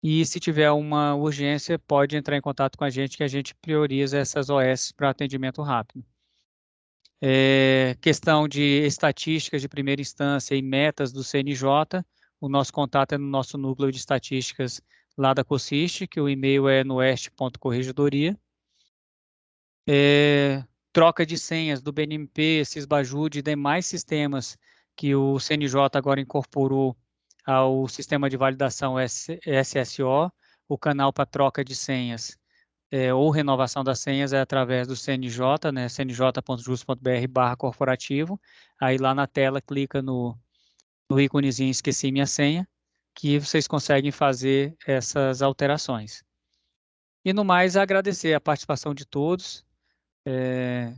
e se tiver uma urgência, pode entrar em contato com a gente, que a gente prioriza essas OS para atendimento rápido. Questão de estatísticas de primeira instância e metas do CNJ, o nosso contato é no nosso núcleo de estatísticas lá da COSIST, que o e-mail é noeste.corregedoria. Troca de senhas do BNMP, Sysbajud e demais sistemas que o CNJ agora incorporou ao sistema de validação SSO, o canal para troca de senhas ou renovação das senhas é através do CNJ, né, cnj.jus.br/corporativo. Aí lá na tela clica no íconezinho esqueci minha senha, que vocês conseguem fazer essas alterações. E no mais, agradecer a participação de todos. É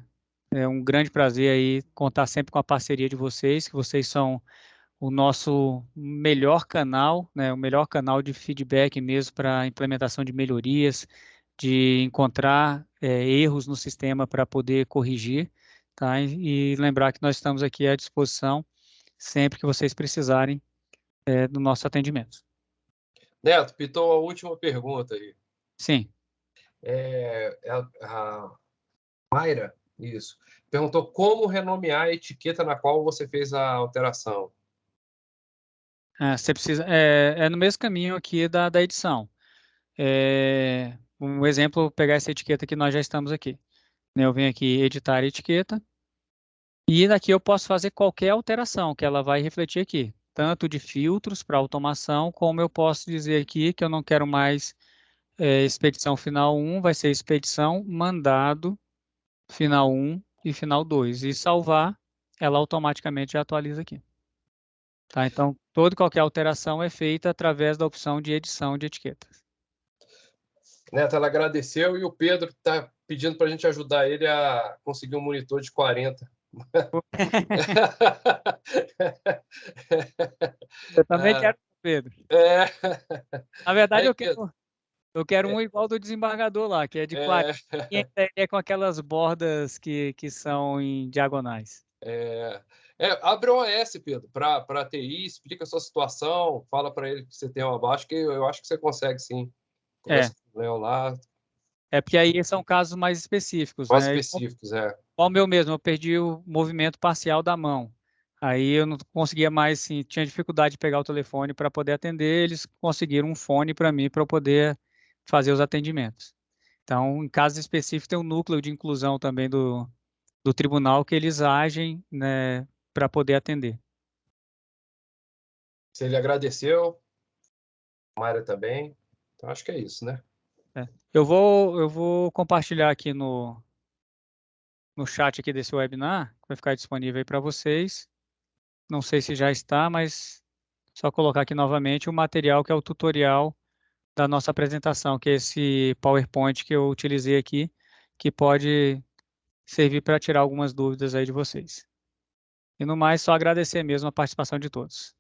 um grande prazer aí contar sempre com a parceria de vocês, que vocês são o nosso melhor canal, né, o melhor canal de feedback mesmo para a implementação de melhorias, de encontrar erros no sistema para poder corrigir, tá? E lembrar que nós estamos aqui à disposição sempre que vocês precisarem do nosso atendimento. Neto, pitou a última pergunta aí. Sim. A Mayra, isso, perguntou como renomear a etiqueta na qual você fez a alteração. Você precisa, no mesmo caminho aqui da edição. Um exemplo, pegar essa etiqueta que nós já estamos aqui. Eu venho aqui editar a etiqueta, e daqui eu posso fazer qualquer alteração que ela vai refletir aqui, tanto de filtros para automação, como eu posso dizer aqui que eu não quero mais expedição final 1, vai ser expedição mandado final 1 e final 2, e salvar, ela automaticamente já atualiza aqui. Tá? Então, toda e qualquer alteração é feita através da opção de edição de etiquetas. Neto, ela agradeceu e o Pedro está pedindo para a gente ajudar ele a conseguir um monitor de 40. Eu também quero, Pedro. Na verdade, eu quero um igual do desembargador lá, que é de 40, é com aquelas bordas que são em diagonais. Abre o OS, Pedro, para a TI, explica a sua situação, fala para ele que você tem uma baixa, que eu acho que você consegue, sim. Conversa com o Léo lá. Porque aí são casos mais específicos, Mais né? específicos, Igual o meu mesmo, eu perdi o movimento parcial da mão. Aí eu não conseguia mais, assim, tinha dificuldade de pegar o telefone para poder atender, eles conseguiram um fone para mim, para eu poder fazer os atendimentos. Então, em casos específicos, tem um núcleo de inclusão também do tribunal que eles agem, né, para poder atender. Se ele agradeceu, a Mayra também. Então, acho que é isso, né? Eu vou compartilhar aqui no chat aqui desse webinar, que vai ficar disponível aí para vocês. Não sei se já está, mas só colocar aqui novamente o material que é o tutorial da nossa apresentação, que é esse PowerPoint que eu utilizei aqui, que pode servir para tirar algumas dúvidas aí de vocês. E no mais, só agradecer mesmo a participação de todos.